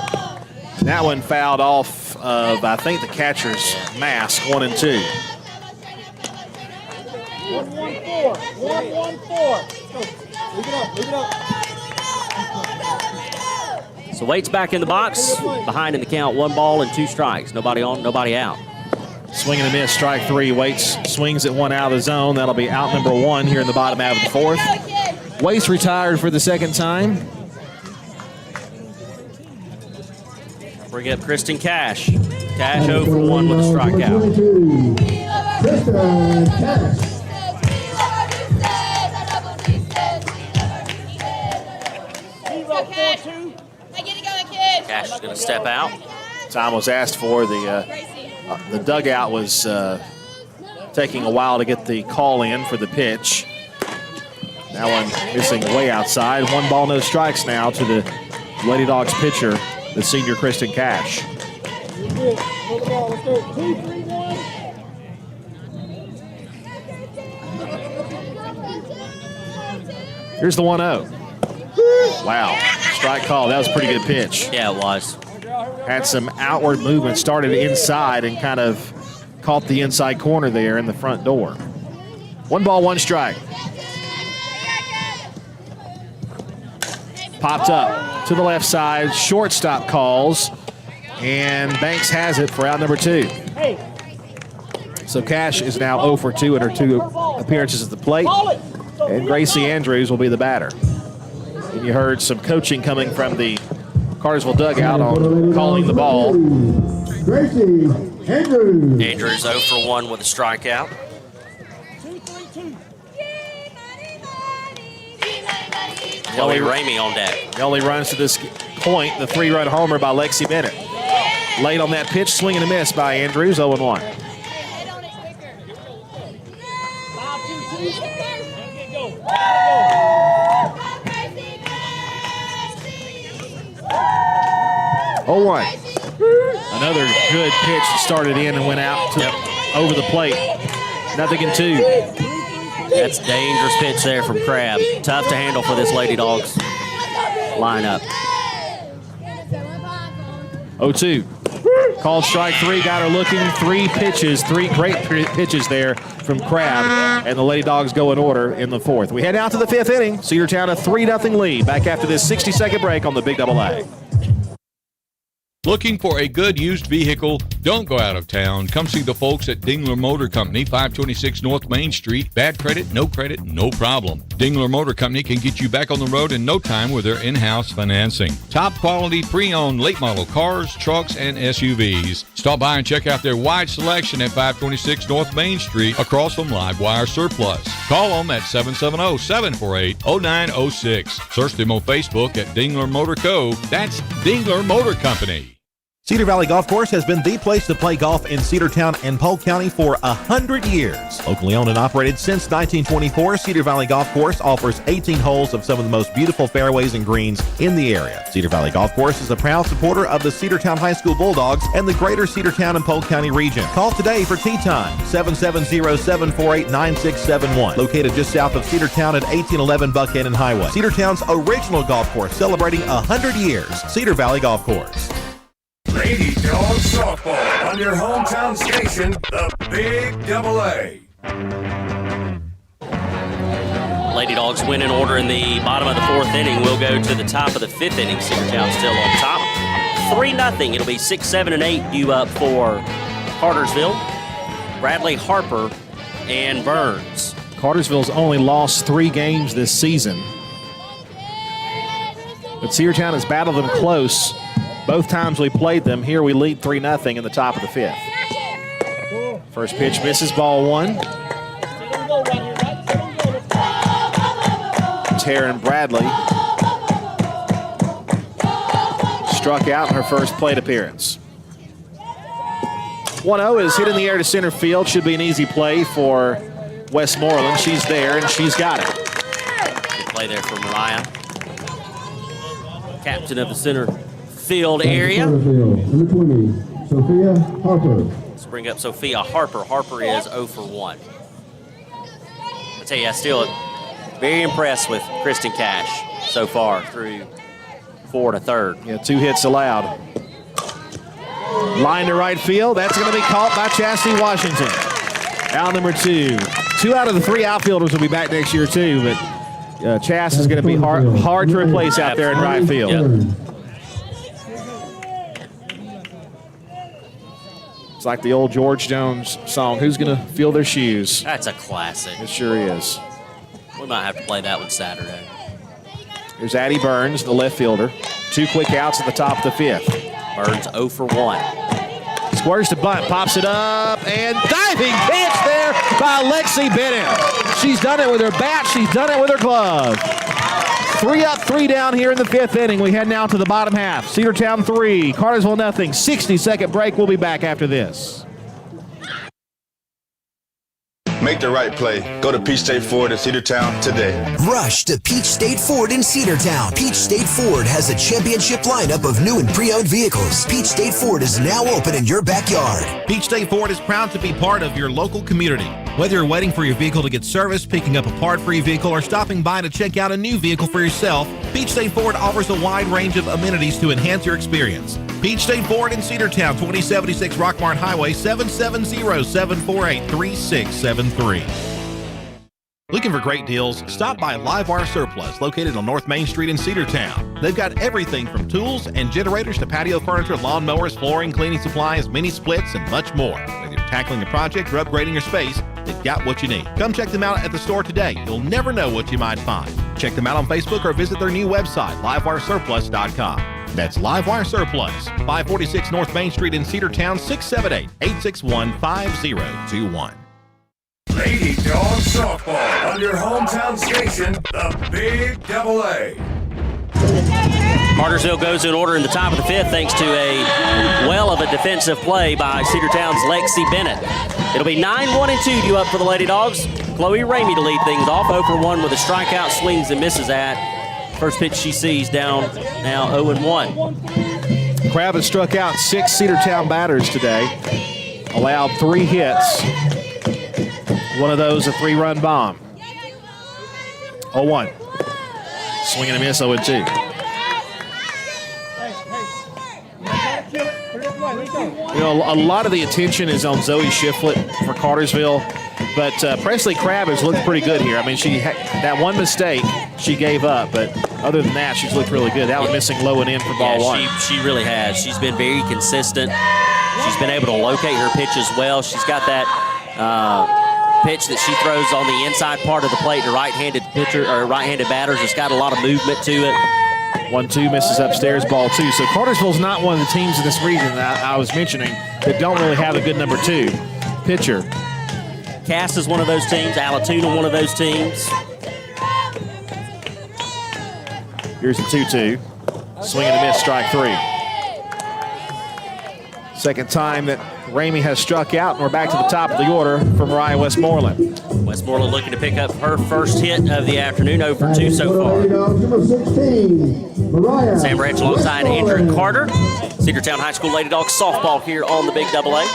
That one fouled off of, I think, the catcher's mask, 1-2. 1-1-4. 1-1-4. Leave it up. So Waits back in the box, behind in the count, 1 ball and 2 strikes. Nobody on, nobody out. Swing and a miss, strike 3. Waits swings at 1 out of the zone. That'll be out number 1 here in the bottom half of the 4th. Waits retired for the 2nd time. Bring up Kristen Cash. Cash 0 for 1 with a strikeout. Cash is going to step out. Time was asked for. The dugout was taking a while to get the call in for the pitch. That one missing way outside. 1 ball, no strikes now to the Lady Dogs pitcher, the senior Kristen Cash. Here's the 1-0. Wow, strike call. That was a pretty good pitch. Yeah, it was. Had some outward movement, started inside and kind of caught the inside corner there in the front door. 1 ball, 1 strike. Popped up to the left side, shortstop calls, and Banks has it for out number 2. So Cash is now 0 for 2 in her 2 appearances at the plate, and Gracie Andrews will be the batter. And you heard some coaching coming from the Cartersville dugout on calling the ball. Gracie Andrews. Andrews 0 for 1 with a strikeout. Chloe Ramey on deck. The only runs to this point, the 3-run homer by Lexi Bennett. Late on that pitch, swing and a miss by Andrews, 0-1. Another good pitch started in and went out to over the plate. 0-2. That's a dangerous pitch there from Crabb. Tough to handle for this Lady Dogs lineup. 0-2. Called strike 3, got her looking. 3 pitches, 3 great pitches there from Crabb, and the Lady Dogs go in order in the 4th. We head out to the 5th inning. Cedartown a 3-0 lead. Back after this 60-second break on the Big Double A. Looking for a good used vehicle? Don't go out of town. Come see the folks at Dingler Motor Company, 526 North Main Street. Bad credit, no problem. Dingler Motor Company can get you back on the road in no time with their in-house financing. Top quality pre-owned late model cars, trucks, and SUVs. Stop by and check out their wide selection at 526 North Main Street across from Livewire Surplus. Call them at 770-748-0906. Search them on Facebook at Dingler Motor Co. That's Dingler Motor Company. Cedar Valley Golf Course has been the place to play golf in Cedartown and Polk County for 100 years. Locally owned and operated since 1924, Cedar Valley Golf Course offers 18 holes of some of the most beautiful fairways and greens in the area. Cedar Valley Golf Course is a proud supporter of the Cedartown High School Bulldogs and the greater Cedartown and Polk County region. Call today for tee time, 770-748-9671. Located just south of Cedartown at 1811 Buckhannon Highway. Cedartown's original golf course celebrating 100 years. Cedar Valley Golf Course. Lady Dogs softball on your hometown station, the Big Double A. Lady Dogs win in order in the bottom of the 4th inning. We'll go to the top of the 5th inning. Cedartown still on top. 3-0. It'll be 6, 7, and 8 due up for Cartersville, Bradley, Harper, and Burns. Cartersville's only lost 3 games this season. But Cedartown has battled them close. Both times we played them, here we lead 3-0 in the top of the 5th. First pitch misses, ball 1. Taryn Bradley struck out in her first plate appearance. 1-0 is hit in the air to center field. Should be an easy play for Westmoreland. She's there, and she's got it. Good play there for Mariah. Captain of the center field area. Number 20, Sophia Harper. Let's bring up Sophia Harper. Harper is 0 for 1. I tell you, I'm still very impressed with Kristen Cash so far through 4 to 3rd. Yeah, 2 hits allowed. Line to right field. That's going to be caught by Chastity Washington. Out number 2. 2 out of the 3 outfielders will be back next year too, but Chast is going to be hard to replace out there in right field. Yep. It's like the old George Jones song, Who's Gonna Fill Their Shoes? That's a classic. It sure is. We might have to play that one Saturday. Here's Addie Burns, the left fielder. 2 quick outs at the top of the 5th. Burns 0 for 1. Squares to bunt, pops it up, and diving catch there by Lexi Bennett. She's done it with her bat, she's done it with her glove. 3 up, 3 down here in the 5th inning. We head now to the bottom half. Cedartown 3, Cartersville nothing. 60-second break. We'll be back after this. Make the right play. Go to Peach State Ford in Cedartown today. Rush to Peach State Ford in Cedartown. Peach State Ford has a championship lineup of new and pre-owned vehicles. Peach State Ford is now open in your backyard. Peach State Ford is proud to be part of your local community. Whether you're waiting for your vehicle to get serviced, picking up a part for your vehicle, or stopping by to check out a new vehicle for yourself, Peach State Ford offers a wide range of amenities to enhance your experience. Peach State Ford in Cedartown, 2076 Rockmart Highway, 770-748-3673. Looking for great deals? Stop by Livewire Surplus, located on North Main Street in Cedartown. They've got everything from tools and generators to patio furniture, lawn mowers, flooring, cleaning supplies, mini splits, and much more. Whether you're tackling a project or upgrading your space, they've got what you need. Come check them out at the store today. You'll never know what you might find. Check them out on Facebook or visit their new website, livewiresurplus.com. That's Livewire Surplus, 546 North Main Street in Cedartown, 678-861-5021. Lady Dogs softball on your hometown station, the Big Double A. Cartersville goes in order in the top of the 5th thanks to a well of a defensive play by Cedartown's Lexi Bennett. It'll be 9-1-2 due up for the Lady Dogs. Chloe Ramey to lead things off, 0 for 1 with a strikeout, swings and misses at. First pitch she sees down now 0-1. Crabb has struck out 6 Cedartown batters today. Allowed 3 hits. One of those a 3-run bomb. 0-1. Swing and a miss, 0-2. You know, a lot of the attention is on Zoe Shiflett for Cartersville, but Presley Crabb has looked pretty good here. I mean, that one mistake she gave up, but other than that, she's looked really good. That was missing low and in for ball one. She really has. She's been very consistent. She's been able to locate her pitches well. She's got that pitch that she throws on the inside part of the plate to right-handed pitcher or right-handed batters. It's got a lot of movement to it. 1-2 misses upstairs, ball two. So Cartersville's not one of the teams in this region that I was mentioning that don't really have a good number two pitcher. Cass is one of those teams. Allatoona, one of those teams. Here's the 2-2. Swing and a miss, strike three. Second time that Ramey has struck out, and we're back to the top of the order for Mariah Westmoreland. Westmoreland looking to pick up her first hit of the afternoon, 0 for 2 so far. Number 16, Mariah. Sam Branch alongside Andrew Carter. Cedartown High School Lady Dogs softball here on the Big AA.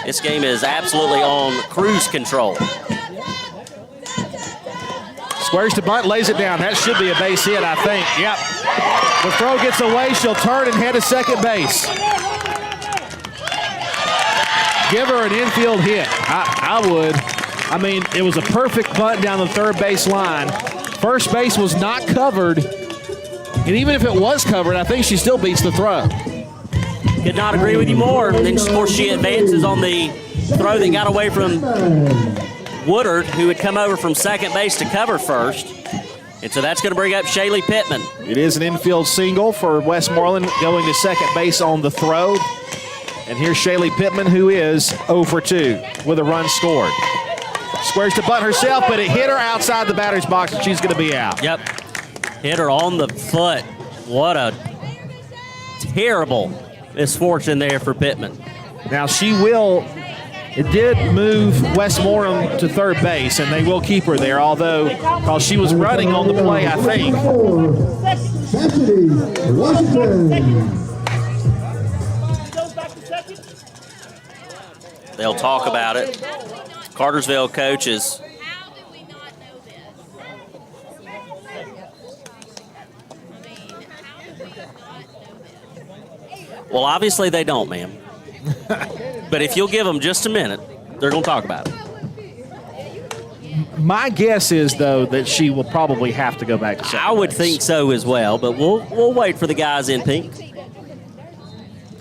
This game is absolutely on cruise control. Squares to bunt, lays it down. That should be a base hit, I think. Yep. The throw gets away. She'll turn and head to second base. Give her an infield hit. I would. I mean, it was a perfect bunt down the third base line. First base was not covered. And even if it was covered, I think she still beats the throw. Could not agree with you more. And then, of course, she advances on the throw that got away from Woodard, who had come over from second base to cover first. And so that's going to bring up Shaylee Pittman. It is an infield single for Westmoreland going to second base on the throw. And here's Shaylee Pittman, who is 0 for 2 with a run scored. Squares to bunt herself, but it hit her outside the batter's box, and she's going to be out. Yep. Hit her on the foot. What a terrible misfortune there for Pittman. Now it did move Westmoreland to third base, and they will keep her there, although because she was running on the play, I think. Cassidy Washington. They'll talk about it. Cartersville coaches. Well, obviously they don't, ma'am. But if you'll give them just a minute, they're going to talk about it. My guess is, though, that she will probably have to go back to second I would base. think so as well, but we'll wait for the guys in pink.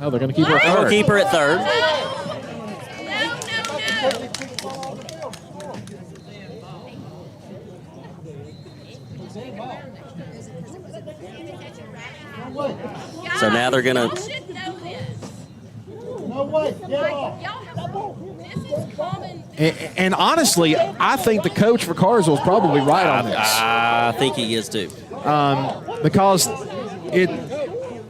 Oh, they're going to keep her at They'll third. keep her at third. So now they're going to... And honestly, I think the coach for Cartersville is probably right on this. I think he is too. Because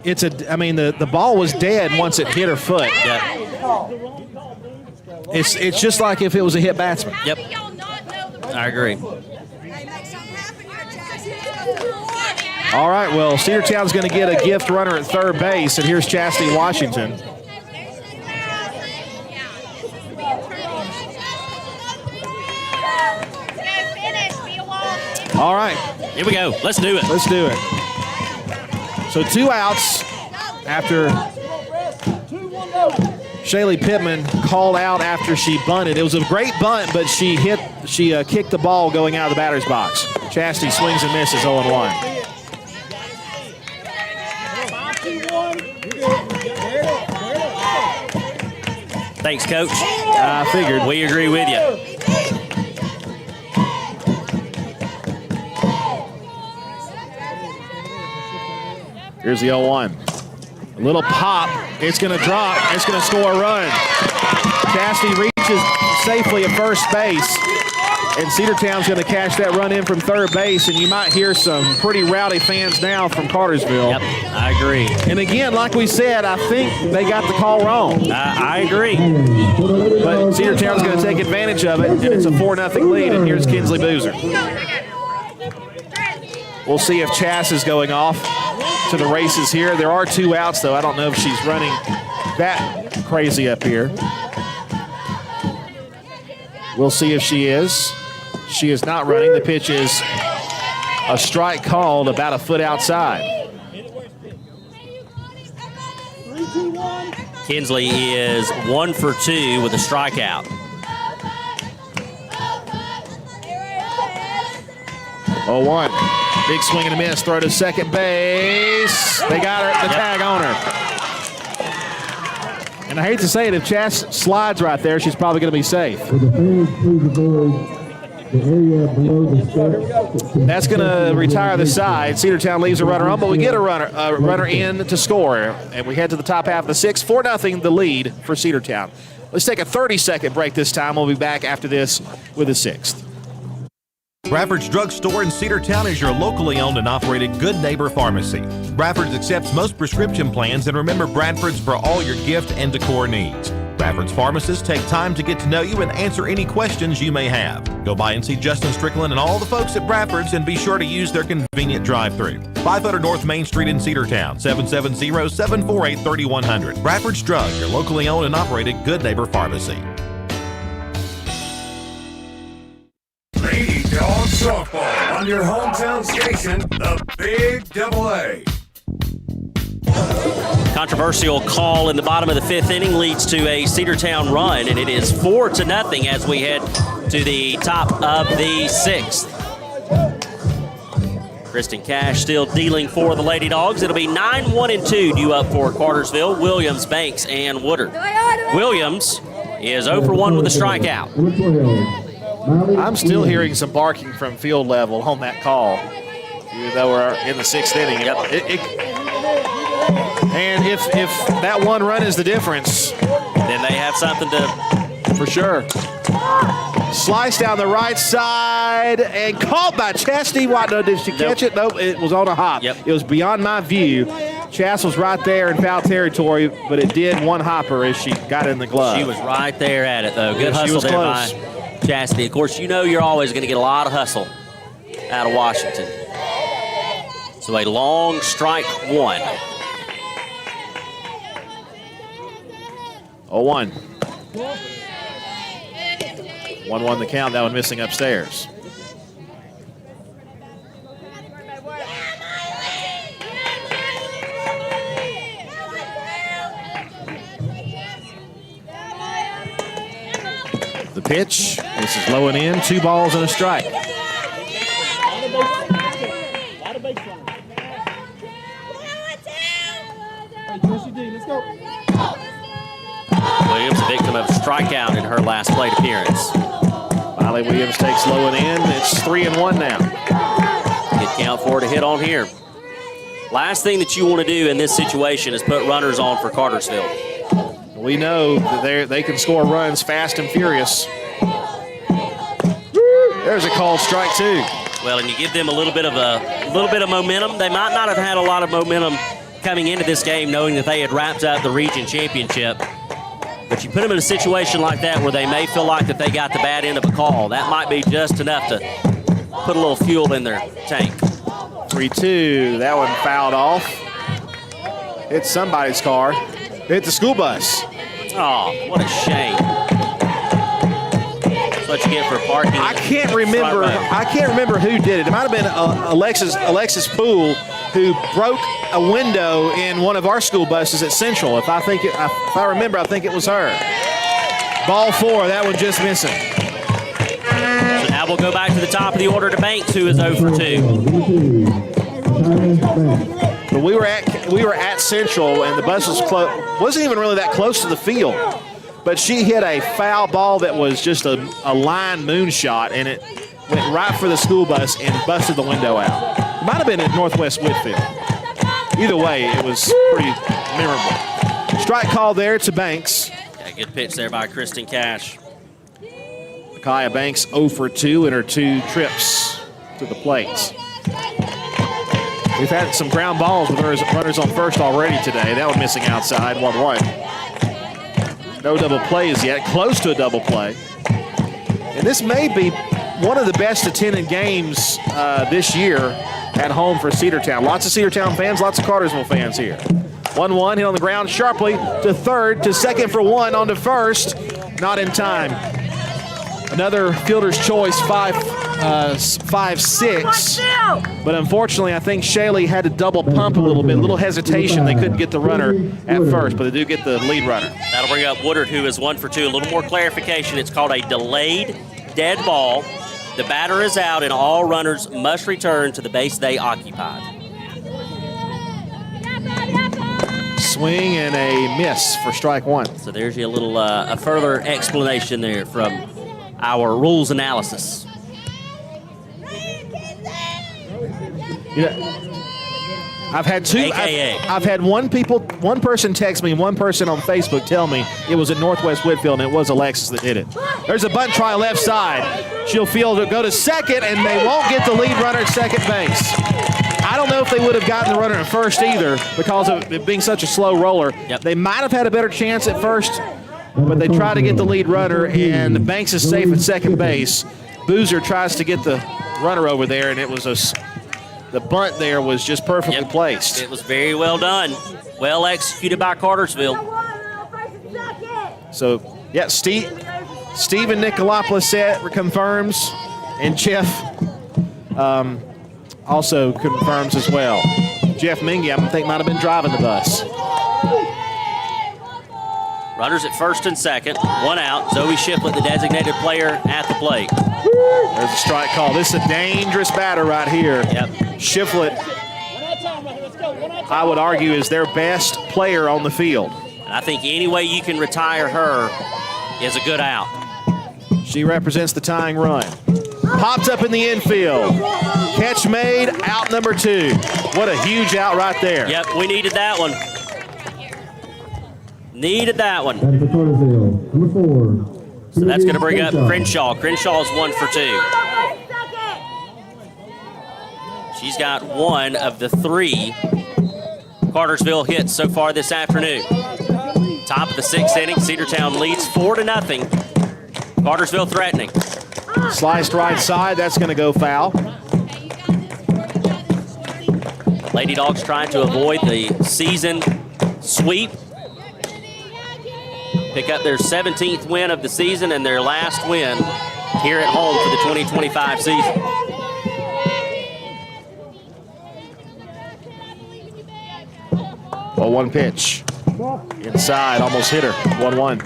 the ball was dead once it hit her foot. Yep. It's just like if it was a hit batsman. Yep. I agree. All right, well, Cedartown's going to get a gift runner at third base, and here's Chastity Washington. All right. Here we go. Let's do it. Let's do it. So 2 outs after Shaylee Pittman called out after she bunted. It was a great bunt, but she kicked the ball going out of the batter's box. Chastity swings and misses 0-1. Thanks, Coach. I figured. We agree with you. Here's the 0-1. A little pop. It's going to drop. It's going to score a run. Chastity reaches safely at first base. And Cedartown's going to cash that run in from third base, and you might hear some pretty rowdy fans now from Cartersville. Yep, I agree. And again, like we said, I think they got the call wrong. I agree. But Cedartown's going to take advantage of it, and it's a 4-0 lead, and here's Kinsley Boozer. We'll see if Chass is going off to the races here. There are 2 outs, though. I don't know if she's running that crazy up here. We'll see if she is. She is not running. The pitch is a strike called about a foot outside. Kinsley is 1 for 2 with a strikeout. 0-1. Big swing and a miss. Throw to second base. They got her, the tag on her. And I hate to say it, if Chas slides right there, she's probably going to be safe. That's going to retire the side. Cedartown leaves a runner on, but we get a runner in to score. And we head to the top half of the 6th. 4-0 the lead for Cedartown. Let's take a 30-second break this time. We'll be back after this with the 6th. Bradford's Drug Store in Cedartown is your locally owned and operated good neighbor pharmacy. Bradford's accepts most prescription plans, and remember Bradford's for all your gift and decor needs. Bradford's pharmacists take time to get to know you and answer any questions you may have. Go by and see Justin Strickland and all the folks at Bradford's, and be sure to use their convenient drive-thru. 500 North Main Street in Cedartown, 770-748-3100. Bradford's Drug, your locally owned and operated good neighbor pharmacy. Lady Dawgs softball on your hometown station, the Big AA. Controversial call in the bottom of the 5th inning leads to a Cedartown run, and it is 4-0 as we head to the top of the 6th. Kristen Cash still dealing for the Lady Dogs. It'll be 9-1-2 due up for Cartersville, Williams, Banks, and Woodard. Williams is 0 for 1 with a strikeout. I'm still hearing some barking from field level on that call, even though we're in the 6th inning. And if that one run is the difference, then they have something to... For sure. Slice down the right side and caught by Chastity. No, did she catch it? Nope, it was on a hop. Yep. It was beyond my view. Chas was right there in foul territory, but it did one hopper as she got in the glove. She was right there at it, though. Good hustle there close by Chastity. Of course, you know you're always going to get a lot of hustle out of Washington. So a long strike one. 0-1. 1-1 the count. That one missing upstairs. The pitch. This is low and in. 2 balls and a strike. Williams, a victim of a strikeout in her last plate appearance. Miley Williams takes low and in. It's 3-1 now. Good count for her to hit on here. Last thing that you want to do in this situation is put runners on for Cartersville. We know that they can score runs fast and furious. There's a called strike too. Well, and you give them a little bit of momentum. They might not have had a lot of momentum coming into this game, knowing that they had wrapped up the region championship. But you put them in a situation like that where they may feel like that they got the bad end of a call. That might be just enough to put a little fuel in their tank. 3-2. That one fouled off. Hit somebody's car. Hit the school bus. Oh, what a shame. That's what you get for parking. I can't remember who did it. It might have been Alexis Poole, who broke a window in one of our school buses at Central. If I remember, I think it was her. Ball 4, that one just missing. So now we'll go back to the top of the order to Banks, who is 0 for 2. But we were at Central, and the bus was wasn't even really that close to the field. But she hit a foul ball that was just a line moonshot, and it went right for the school bus and busted the window out. It might have been at Northwest Whitfield. Either way, it was pretty memorable. Strike call there to Banks. Yeah, good pitch there by Kristen Cash. Micaiah Banks 0 for 2 in her 2 trips to the plate. We've had some ground balls with runners on first already today. That one missing outside, 1-1. No double plays yet, close to a double play. And this may be one of the best attended games this year at home for Cedartown. Lots of Cedartown fans, lots of Cartersville fans here. 1-1, hit on the ground sharply to third, to second for 1, on to first. Not in time. Another fielder's choice, 5 5'6", but unfortunately, I think Shaley had to double pump a little bit. A little hesitation. They couldn't get the runner at first, but they do get the lead runner. That'll bring up Woodard, who is 1 for 2. A little more clarification. It's called a delayed dead ball. The batter is out, and all runners must return to the base they occupied. Swing and a miss for strike one. So there's you a little a further explanation there from our rules analysis. Yeah. I've had two. I've had one person text me, and one person on Facebook tell me it was at Northwest Whitfield, and it was Alexis that did it. There's a bunt try left side. She'll field it, go to second, and they won't get the lead runner at second base. I don't know if they would have gotten the runner at first either because of it being such a slow roller. Yep. They might have had a better chance at first, but they try to get the lead runner, and Banks is safe at second base. Boozer tries to get the runner over there, and it was the bunt there was just perfectly placed. It was very well done. Well executed by Cartersville. So, yeah, Steven Nicolopoulos confirms, and Jeff also confirms as well. Jeff Mingy, I think, might have been driving the bus. Runners at first and second, one out. Zoe Shiflett, the designated player, at the plate. There's a strike call. This is a dangerous batter right here. Yep. Shiflett, I would argue, is their best player on the field. And I think any way you can retire her is a good out. She represents the tying run. Popped up in the infield. Catch made, out number 2. What a huge out right there. Yep, we needed that one. Needed that one. Number 4. So that's going to bring up Crenshaw. Crenshaw's 1 for 2. She's got 1 of the 3 Cartersville hits so far this afternoon. Top of the 6th inning, Cedartown leads 4-0. Cartersville threatening. Sliced right side, that's going to go foul. Lady Dogs trying to avoid the season sweep. Pick up their 17th win of the season and their last win here at home for the 2025 season. Well, 1 pitch. Inside, almost hit her. 1-1.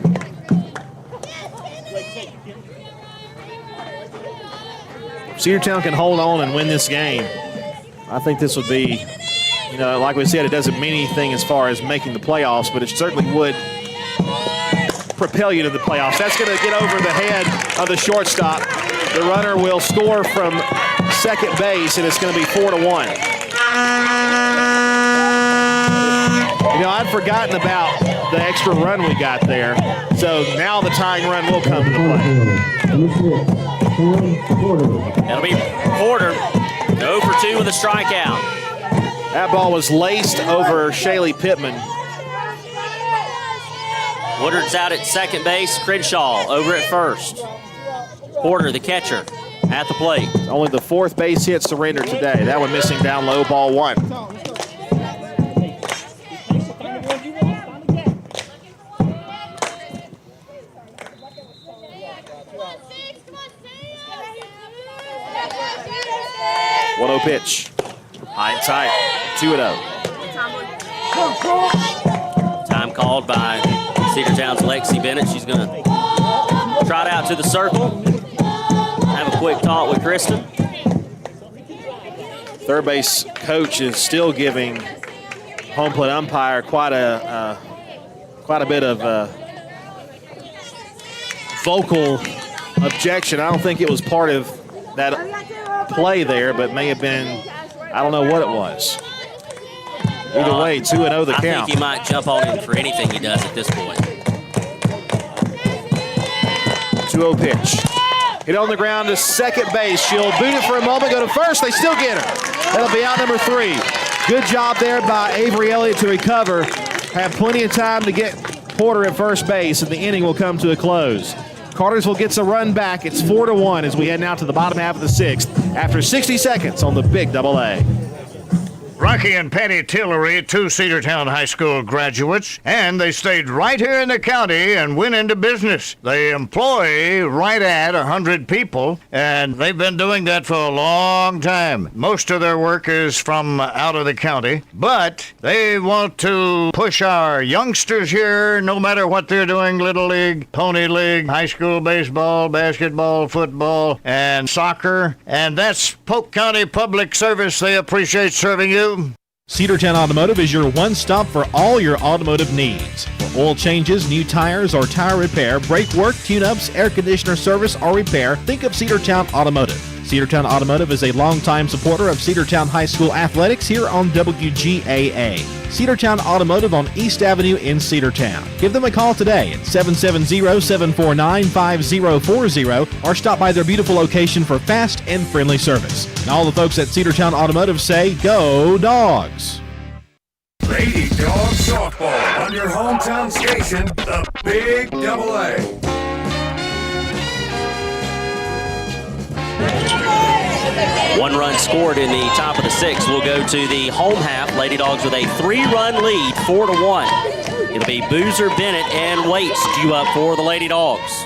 Cedartown can hold on and win this game. I think this would be, like we said, it doesn't mean anything as far as making the playoffs, but it certainly would propel you to the playoffs. That's going to get over the head of the shortstop. The runner will score from second base, and it's going to be 4-1. I'd forgotten about the extra run we got there, so now the tying run will come into play. That'll be Porter, 0 for 2 with a strikeout. That ball was laced over Shaylee Pittman. Woodard's out at second base. Crenshaw over at first. Porter, the catcher, at the plate. Only the 4th base hit surrendered today. That one missing down low, ball 1. Pitch. High and tight. 2-0. Time called by Cedartown's Lexi Bennett. She's going to trot out to the circle. Have a quick talk with Kristen. Third base coach is still giving home plate umpire quite a bit of vocal objection. I don't think it was part of that play there, but may have been, I don't know what it was. Either way, 2-0 the count. I think he might jump on him for anything he does at this point. 2-0 pitch. Hit on the ground to second base. She'll boot it for a moment, go to first. They still get her. That'll be out number 3. Good job there by Avery Elliott to recover. Have plenty of time to get Porter at first base, and the inning will come to a close. Cartersville gets a run back. It's 4-1 as we head now to the bottom half of the 6th after 60 seconds on the Big Double A. Rocky and Patty Tillery, two Cedartown High School graduates, and they stayed right here in the county and went into business. They employ right at 100 people, and they've been doing that for a long time. Most of their work is from out of the county, but they want to push our youngsters here, no matter what they're doing, Little League, Pony League, high school baseball, basketball, football, and soccer, and that's Polk County Public Service. They appreciate serving you. Cedartown Automotive is your one-stop for all your automotive needs. For oil changes, new tires, or tire repair, brake work, tune-ups, air conditioner service, or repair, think of Cedartown Automotive. Cedartown Automotive is a longtime supporter of Cedartown High School athletics here on WGAA. Cedartown Automotive on East Avenue in Cedartown. Give them a call today at 770-749-5040 or stop by their beautiful location for fast and friendly service. And all the folks at Cedartown Automotive say, go Dogs! Lady Dog Softball on your hometown station, the Big Double A. One run scored in the top of the sixth. We'll go to the home half. Lady Dogs with a 3-run lead, 4-1. It'll be Boozer, Bennett, and Waits due up for the Lady Dogs.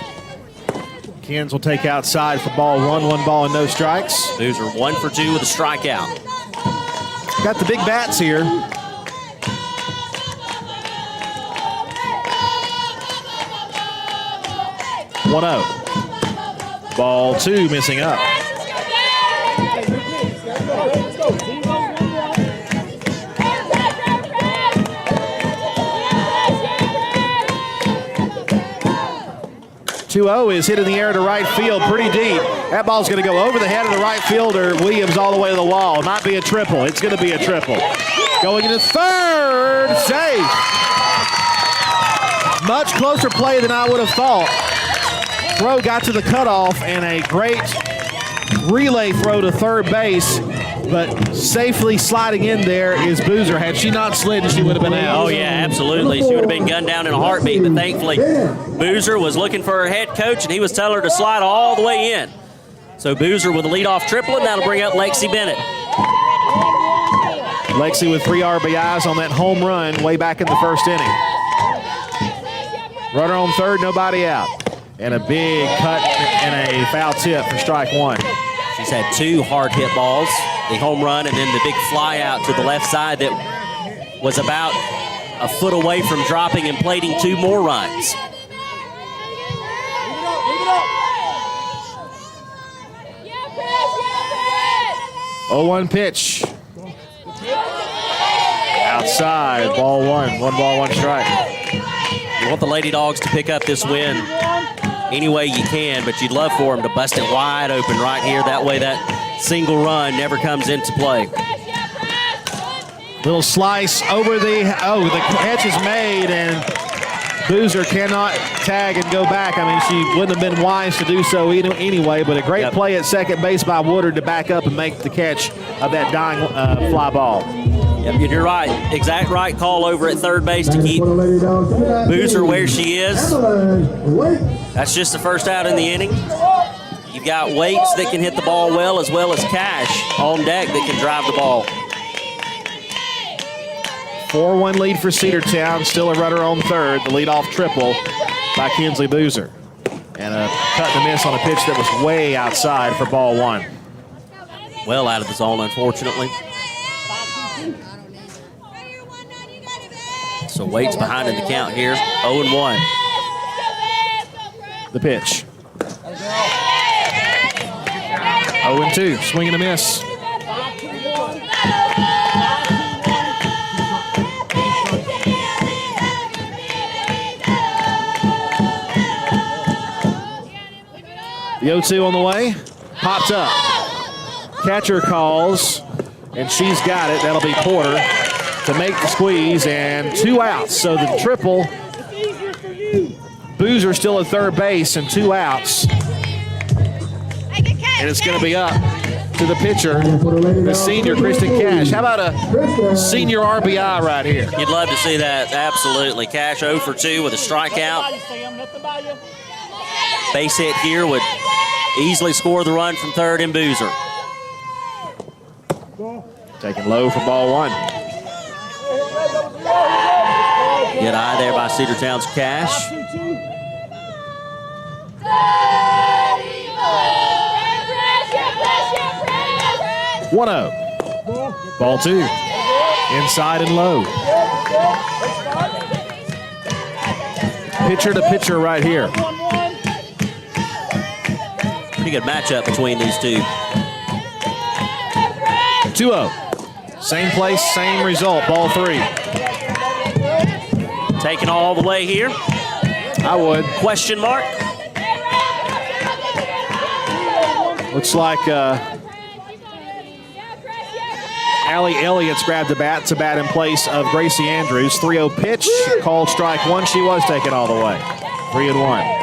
Kens will take outside for ball one ball and no strikes. Boozer 1 for 2 with a strikeout. Got the big bats here. One out. Ball 2 missing up. 2-0 is hit in the air to right field pretty deep. That ball's going to go over the head of the right fielder, Williams, all the way to the wall. It might be a triple. It's going to be a triple. Going into third, safe. Much closer play than I would have thought. Throw got to the cutoff and a great relay throw to third base, but safely sliding in there is Boozer. Had she not slid, she would have been out. Oh, yeah, absolutely. She would have been gunned down in a heartbeat, but thankfully Boozer was looking for her head coach, and he was telling her to slide all the way in. So Boozer with a leadoff triple, and that'll bring up Lexi Bennett. Lexi with 3 RBIs on that home run way back in the first inning. Runner on third, nobody out. And a big cut and a foul tip for strike 1. She's had 2 hard hit balls, the home run and then the big fly out to the left side that was about a foot away from dropping and plating 2 more runs. Oh, 1 pitch. Outside, ball 1. 1 ball, 1 strike. You want the Lady Dogs to pick up this win any way you can, but you'd love for them to bust it wide open right here. That way that single run never comes into play. Little slice over the catch is made, and Boozer cannot tag and go back. I mean, she wouldn't have been wise to do so anyway, but a great play at second base by Woodard to back up and make the catch of that dying fly ball. Yep, you're right. Exact right call over at third base to keep Boozer where she is. That's just the first out in the inning. You've got Waits that can hit the ball well as Cash on deck that can drive the ball. 4-1 lead for Cedartown. Still a runner on third. The leadoff triple by Kinsley Boozer. And a cut and a miss on a pitch that was way outside for ball 1. Well out of the zone, unfortunately. So Waits behind in the count here, 0-1. The pitch. 0-2, swing and a miss. The 0-2 on the way, popped up. Catcher calls, and she's got it. That'll be Porter to make the squeeze, and 2 outs. So the triple, Boozer still at third base and 2 outs. And it's going to be up to the pitcher, the senior Kristen Cash. How about a senior RBI right here? You'd love to see that, absolutely. Cash 0 for 2 with a strikeout. Base hit here would easily score the run from third and Boozer. Taking low for ball one. Good eye there by Cedartown's Cash. One 0. Ball two. Inside and low. Pitcher to pitcher right here. Pretty good matchup between these two. 2-0. Same place, same result. Ball three. Taking all the way here. I would. Question mark. Looks like Allie Elliott's grabbed the bat to bat in place of Gracie Andrews. 3-0 pitch, called strike one. She was taken all the way. 3-1.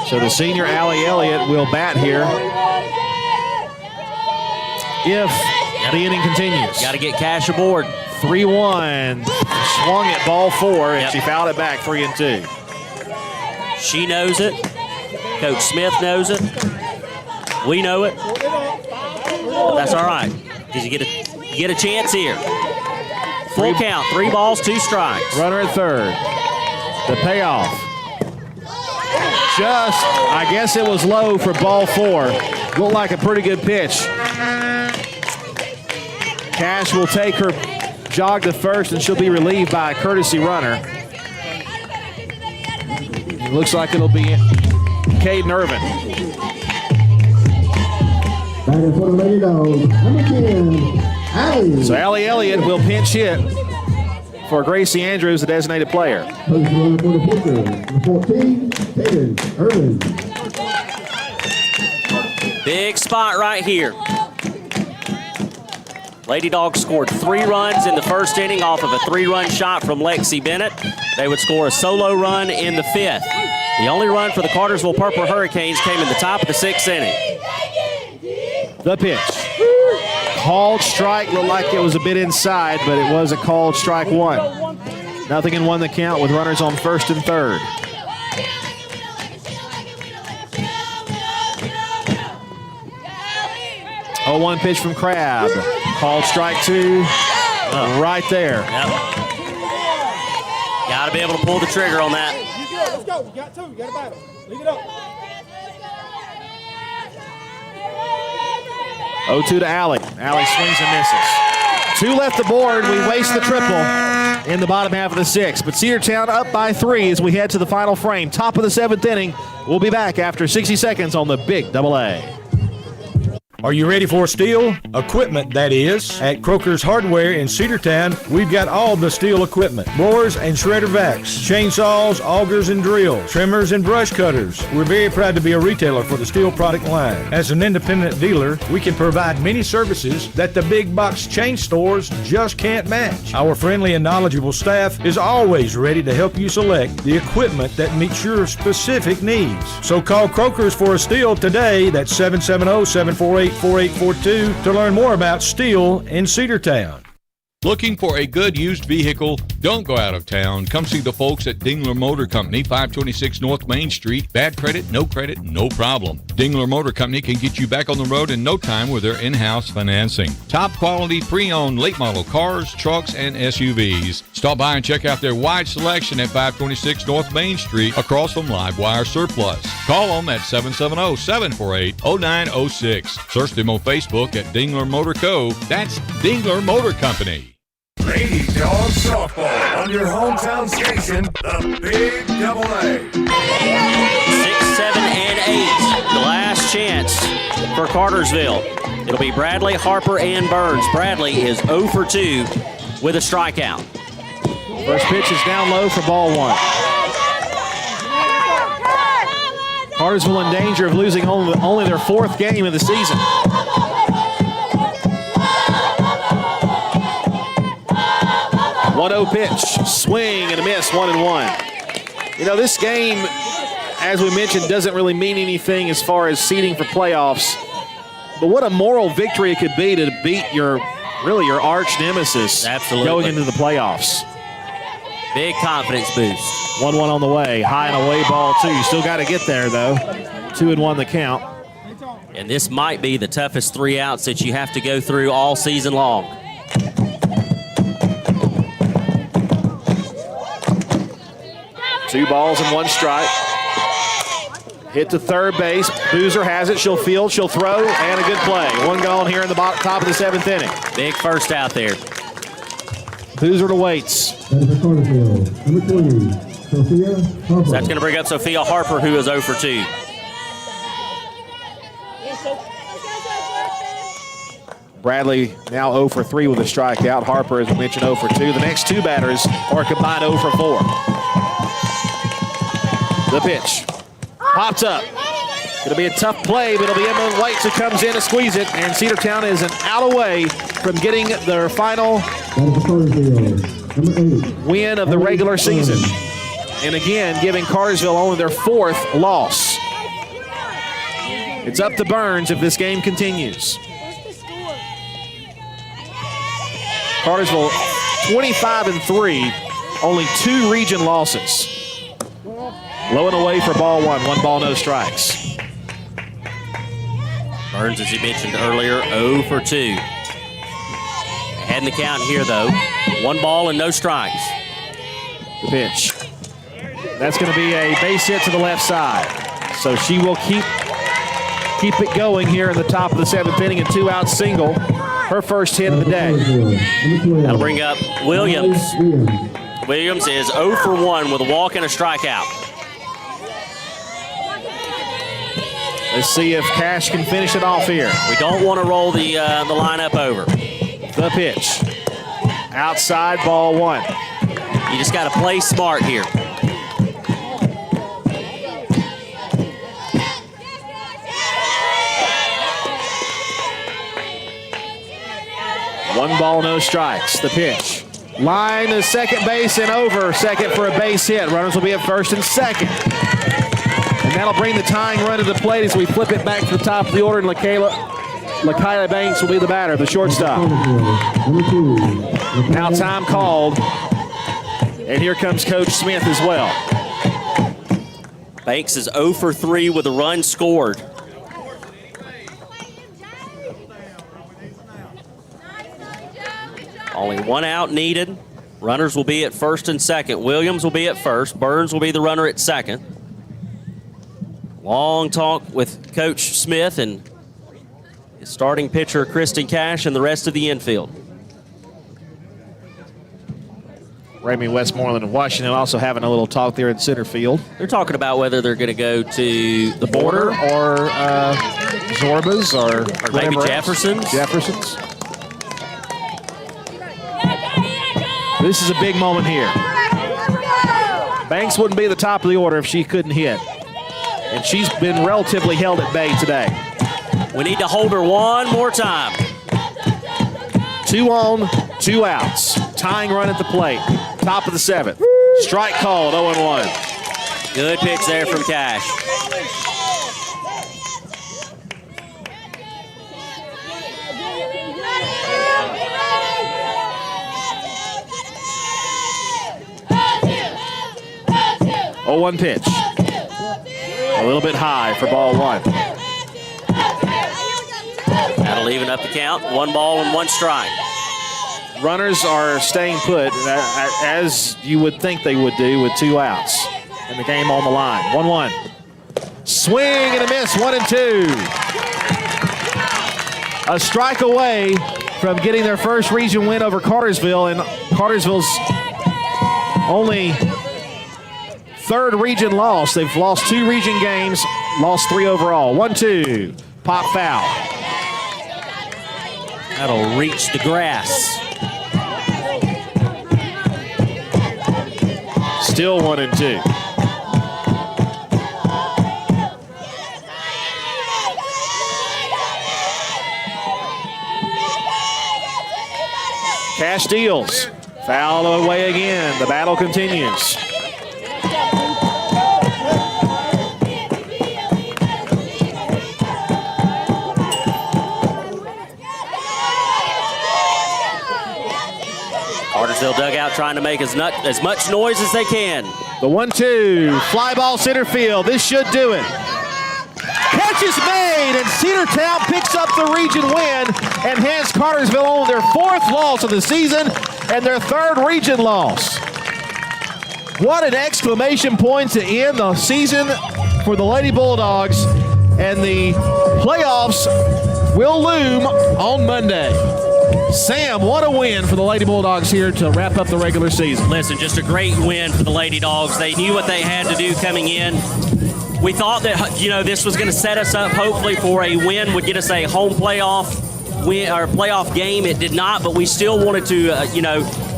So the senior Allie Elliott will bat here if the inning continues. Got to get Cash aboard. 3-1. Swung at ball four, and she fouled it back 3-2. She knows it. Coach Smith knows it. We know it. But that's all right, because you get a chance here. Full count, 3 balls, 2 strikes. Runner at third. The payoff. Just, I guess it was low for ball four. Looked like a pretty good pitch. Cash will take her jog to first, and she'll be relieved by a courtesy runner. It looks like it'll be Caden Irvin. Batter for the Lady Dogs, number 10, Allie. So Allie Elliott will pinch hit for Gracie Andrews, the designated player. Post runner for the pitcher, number 14, Caden Irvin. Big spot right here. Lady Dogs scored 3 runs in the first inning off of a 3-run shot from Lexi Bennett. They would score a solo run in the 5th. The only run for the Cartersville Purple Hurricanes came in the top of the 6th inning. The pitch. Called strike, looked like it was a bit inside, but it was a called strike one. Nothing in one the count with runners on first and third. Oh, 1 pitch from Crabb. Called strike two, right there. Yep. Got to be able to pull the trigger on that. Let's go. You got 2. You got to battle. Leave it up. 0-2 to Allie. Allie swings and misses. 2 left the board. We waste the triple in the bottom half of the 6th. But Cedartown up by 3 as we head to the final frame. Top of the 7th inning. We'll be back after 60 seconds on the Big AA. Are you ready for steel? Equipment, that is. At Croker's Hardware in Cedartown, we've got all the steel equipment. Blowers and shredder vacs, chainsaws, augers and drills, trimmers and brush cutters. We're very proud to be a retailer for the steel product line. As an independent dealer, we can provide many services that the big box chain stores just can't match. Our friendly and knowledgeable staff is always ready to help you select the equipment that meets your specific needs. So call Croker's for a steel today. That's 770-748-4842 to learn more about steel in Cedartown. Looking for a good used vehicle? Don't go out of town. Come see the folks at Dingler Motor Company, 526 North Main Street. Bad credit, no problem. Dingler Motor Company can get you back on the road in no time with their in-house financing. Top quality pre-owned late model cars, trucks, and SUVs. Stop by and check out their wide selection at 526 North Main Street across from Livewire Surplus. Call them at 770-748-0906. Search them on Facebook at Dingler Motor Co. That's Dingler Motor Company. Lady Dog Softball on your hometown station, the Big AA. 6, 7, and 8. The last chance for Cartersville. It'll be Bradley, Harper, and Burns. Bradley is 0 for 2 with a strikeout. First pitch is down low for ball 1. Cartersville in danger of losing only their 4th game of the season. 1-0 pitch, swing and a miss, 1-1. You know, this game, as we mentioned, doesn't really mean anything as far as seeding for playoffs. But what a moral victory it could be to beat your arch nemesis. Absolutely. Going into the playoffs. Big confidence boost. 1-1 on the way, high and away ball 2. You still got to get there though. 2-1 the count. And this might be the toughest 3 outs that you have to go through all season long. Two balls and 1 strike. Hit to third base. Boozer has it. She'll field. She'll throw. And a good play. 1 gone here in the top of the 7th inning. Big first out there. Boozer to Waits. So that's going to bring up Sophia Harper, who is 0 for 2. Bradley now 0 for 3 with a strikeout. Harper, as we mentioned, 0 for 2. The next 2 batters are combined 0 for 4. The pitch. Popped up. Going to be a tough play, but it'll be Emma Waits who comes in to squeeze it. And Cedartown is an out away from getting their final win of the regular season. And again, giving Cartersville only their 4th loss. It's up to Burns if this game continues. Cartersville 25-3, only 2 region losses. Low and away for ball 1, 1 ball, no strikes. Burns, as you mentioned earlier, 0 for 2. Ahead in the count here, though. 1 ball and no strikes. The pitch. That's going to be a base hit to the left side. So she will keep it going here in the top of the 7th inning, and 2 out single. Her first hit of the day. That'll bring up Williams. Williams is 0 for 1 with a walk and a strikeout. Let's see if Cash can finish it off here. We don't want to roll the lineup over. The pitch. Outside, ball 1. You just got to play smart here. One ball, no strikes. The pitch. Line to second base and over. Second for a base hit. Runners will be at first and second. And that'll bring the tying run to the plate as we flip it back to the top of the order. And LaKayla Banks will be the batter, the shortstop. Now time called. And here comes Coach Smith as well. Banks is 0 for 3 with a run scored. Only 1 out needed. Runners will be at first and second. Williams will be at first. Burns will be the runner at second. Long talk with Coach Smith and his starting pitcher, Kristen Cash, and the rest of the infield. Ramey Westmoreland and Washington also having a little talk there in center field. They're talking about whether they're going to go to the border or Zorba's or maybe Jefferson's. Jefferson's. This is a big moment here. Banks wouldn't be the top of the order if she couldn't hit. And she's been relatively held at bay today. We need to hold her 1 more time. 2 on, 2 outs. Tying run at the plate. Top of the 7th. Strike called, 0-1. Good pitch there from Cash. Oh, 1 pitch. A little bit high for ball 1. That'll even up the count. 1 ball and 1 strike. Runners are staying put, as you would think they would do with 2 outs. And the game on the line. 1-1. Swing and a miss, 1-2. A strike away from getting their first region win over Cartersville, and Cartersville's only 3rd region loss. They've lost 2 region games, lost 3 overall. 1-2. Pop foul. That'll reach the grass. Still 1-2. Cash deals. Foul away again. The battle continues. Cartersville dugout trying to make as much noise as they can. The 1-2. Fly ball center field. This should do it. catch is made, and Cedartown picks up the region win and hands Cartersville on their 4th loss of the season and their 3rd region loss. What an exclamation point to end the season for the Lady Bulldogs, and the playoffs will loom on Monday. Sam, what a win for the Lady Bulldogs here to wrap up the regular season. Listen, just a great win for the Lady Dogs. They knew what they had to do coming in. We thought that, this was going to set us up hopefully for a win, would get us a home playoff win or playoff game. It did not, but we still wanted to,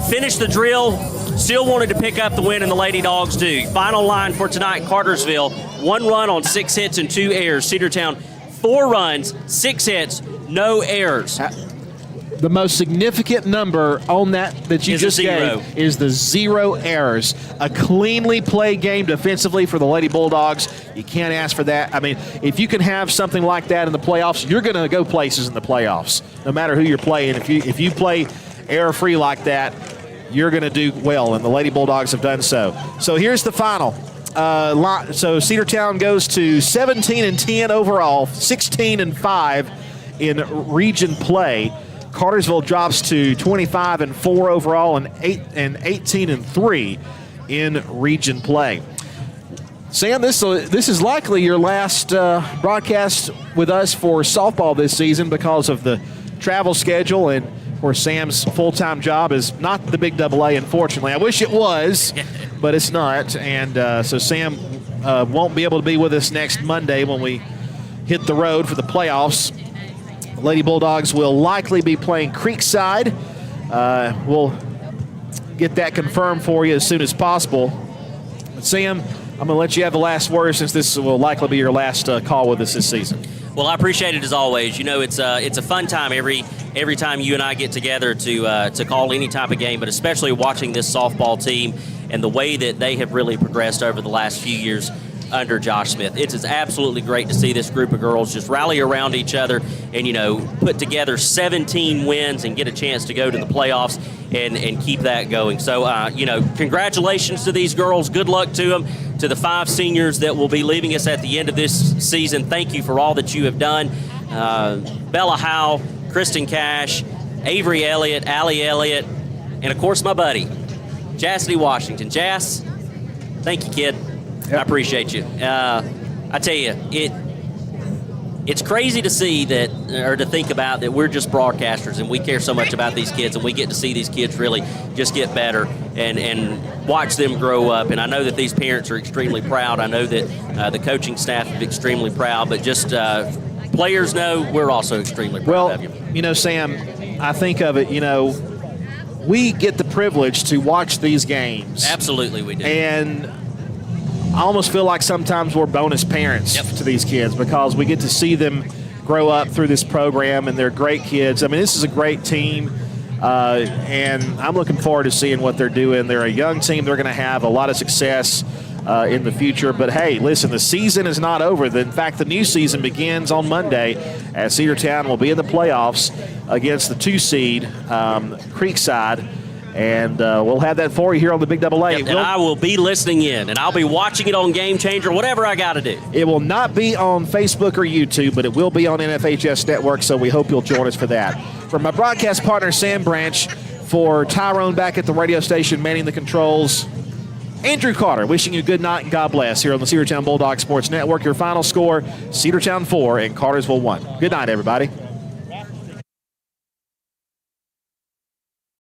finish the drill. Still wanted to pick up the win, and the Lady Dogs do. Final line for tonight, Cartersville, 1 run on 6 hits and 2 errors. Cedartown, 4 runs, 6 hits, no errors. The most significant number on that you is just gave is the 0 errors. A cleanly played game defensively for the Lady Bulldogs. You can't ask for that. I mean, if you can have something like that in the playoffs, you're going to go places in the playoffs, no matter who you're playing. If you play error-free like that, you're going to do well, and the Lady Bulldogs have done so. So here's the final. So Cedartown goes to 17-10 overall, 16-5 in region play. Cartersville drops to 25-4 overall and 18-3 in region play. Sam, this is likely your last broadcast with us for softball this season because of the travel schedule, and where Sam's full-time job is not the Big AA, unfortunately. I wish it was, but it's not. And so Sam won't be able to be with us next Monday when we hit the road for the playoffs. Lady Bulldogs will likely be playing Creekside. We'll get that confirmed for you as soon as possible. But Sam, I'm going to let you have the last word since this will likely be your last call with us this season. Well, I appreciate it as always. It's a fun time every time you and I get together to call any type of game, but especially watching this softball team and the way that they have really progressed over the last few years under Josh Smith. It is absolutely great to see this group of girls just rally around each other and, put together 17 wins and get a chance to go to the playoffs and keep that going. So, congratulations to these girls. Good luck to them. To the 5 seniors that will be leaving us at the end of this season, thank you for all that you have done. Bella Howe, Kristen Cash, Avery Elliott, Allie Elliott, and, of course, my buddy, Chastity Washington. Jas, thank you, kid. I appreciate you. I tell you, it's crazy to see that, or to think about that we're just broadcasters and we care so much about these kids, and we get to see these kids really just get better and watch them grow up. And I know that these parents are extremely proud. I know that the coaching staff is extremely proud, but just players know we're also extremely proud of you. Sam, I think of it, we get the privilege to watch these games. Absolutely we do. And I almost feel like sometimes we're bonus parents to these kids because we get to see them grow up through this program, and they're great kids. I mean, this is a great team, and I'm looking forward to seeing what they're doing. They're a young team. They're going to have a lot of success in the future. But, hey, listen, the season is not over. In fact, the new season begins on Monday as Cedartown will be in the playoffs against the 2 seed, Creekside. And we'll have that for you here on the Big AA. And I will be listening in, and I'll be watching it on Game Changer, whatever I got to do. It will not be on Facebook or YouTube, but it will be on NFHS Network, so we hope you'll join us for that. For my broadcast partner, Sam Branch, for Tyrone back at the radio station manning the controls, Andrew Carter wishing you good night and God bless here on the Cedartown Bulldog Sports Network. Your final score, Cedartown 4 and Cartersville 1. Good night, everybody.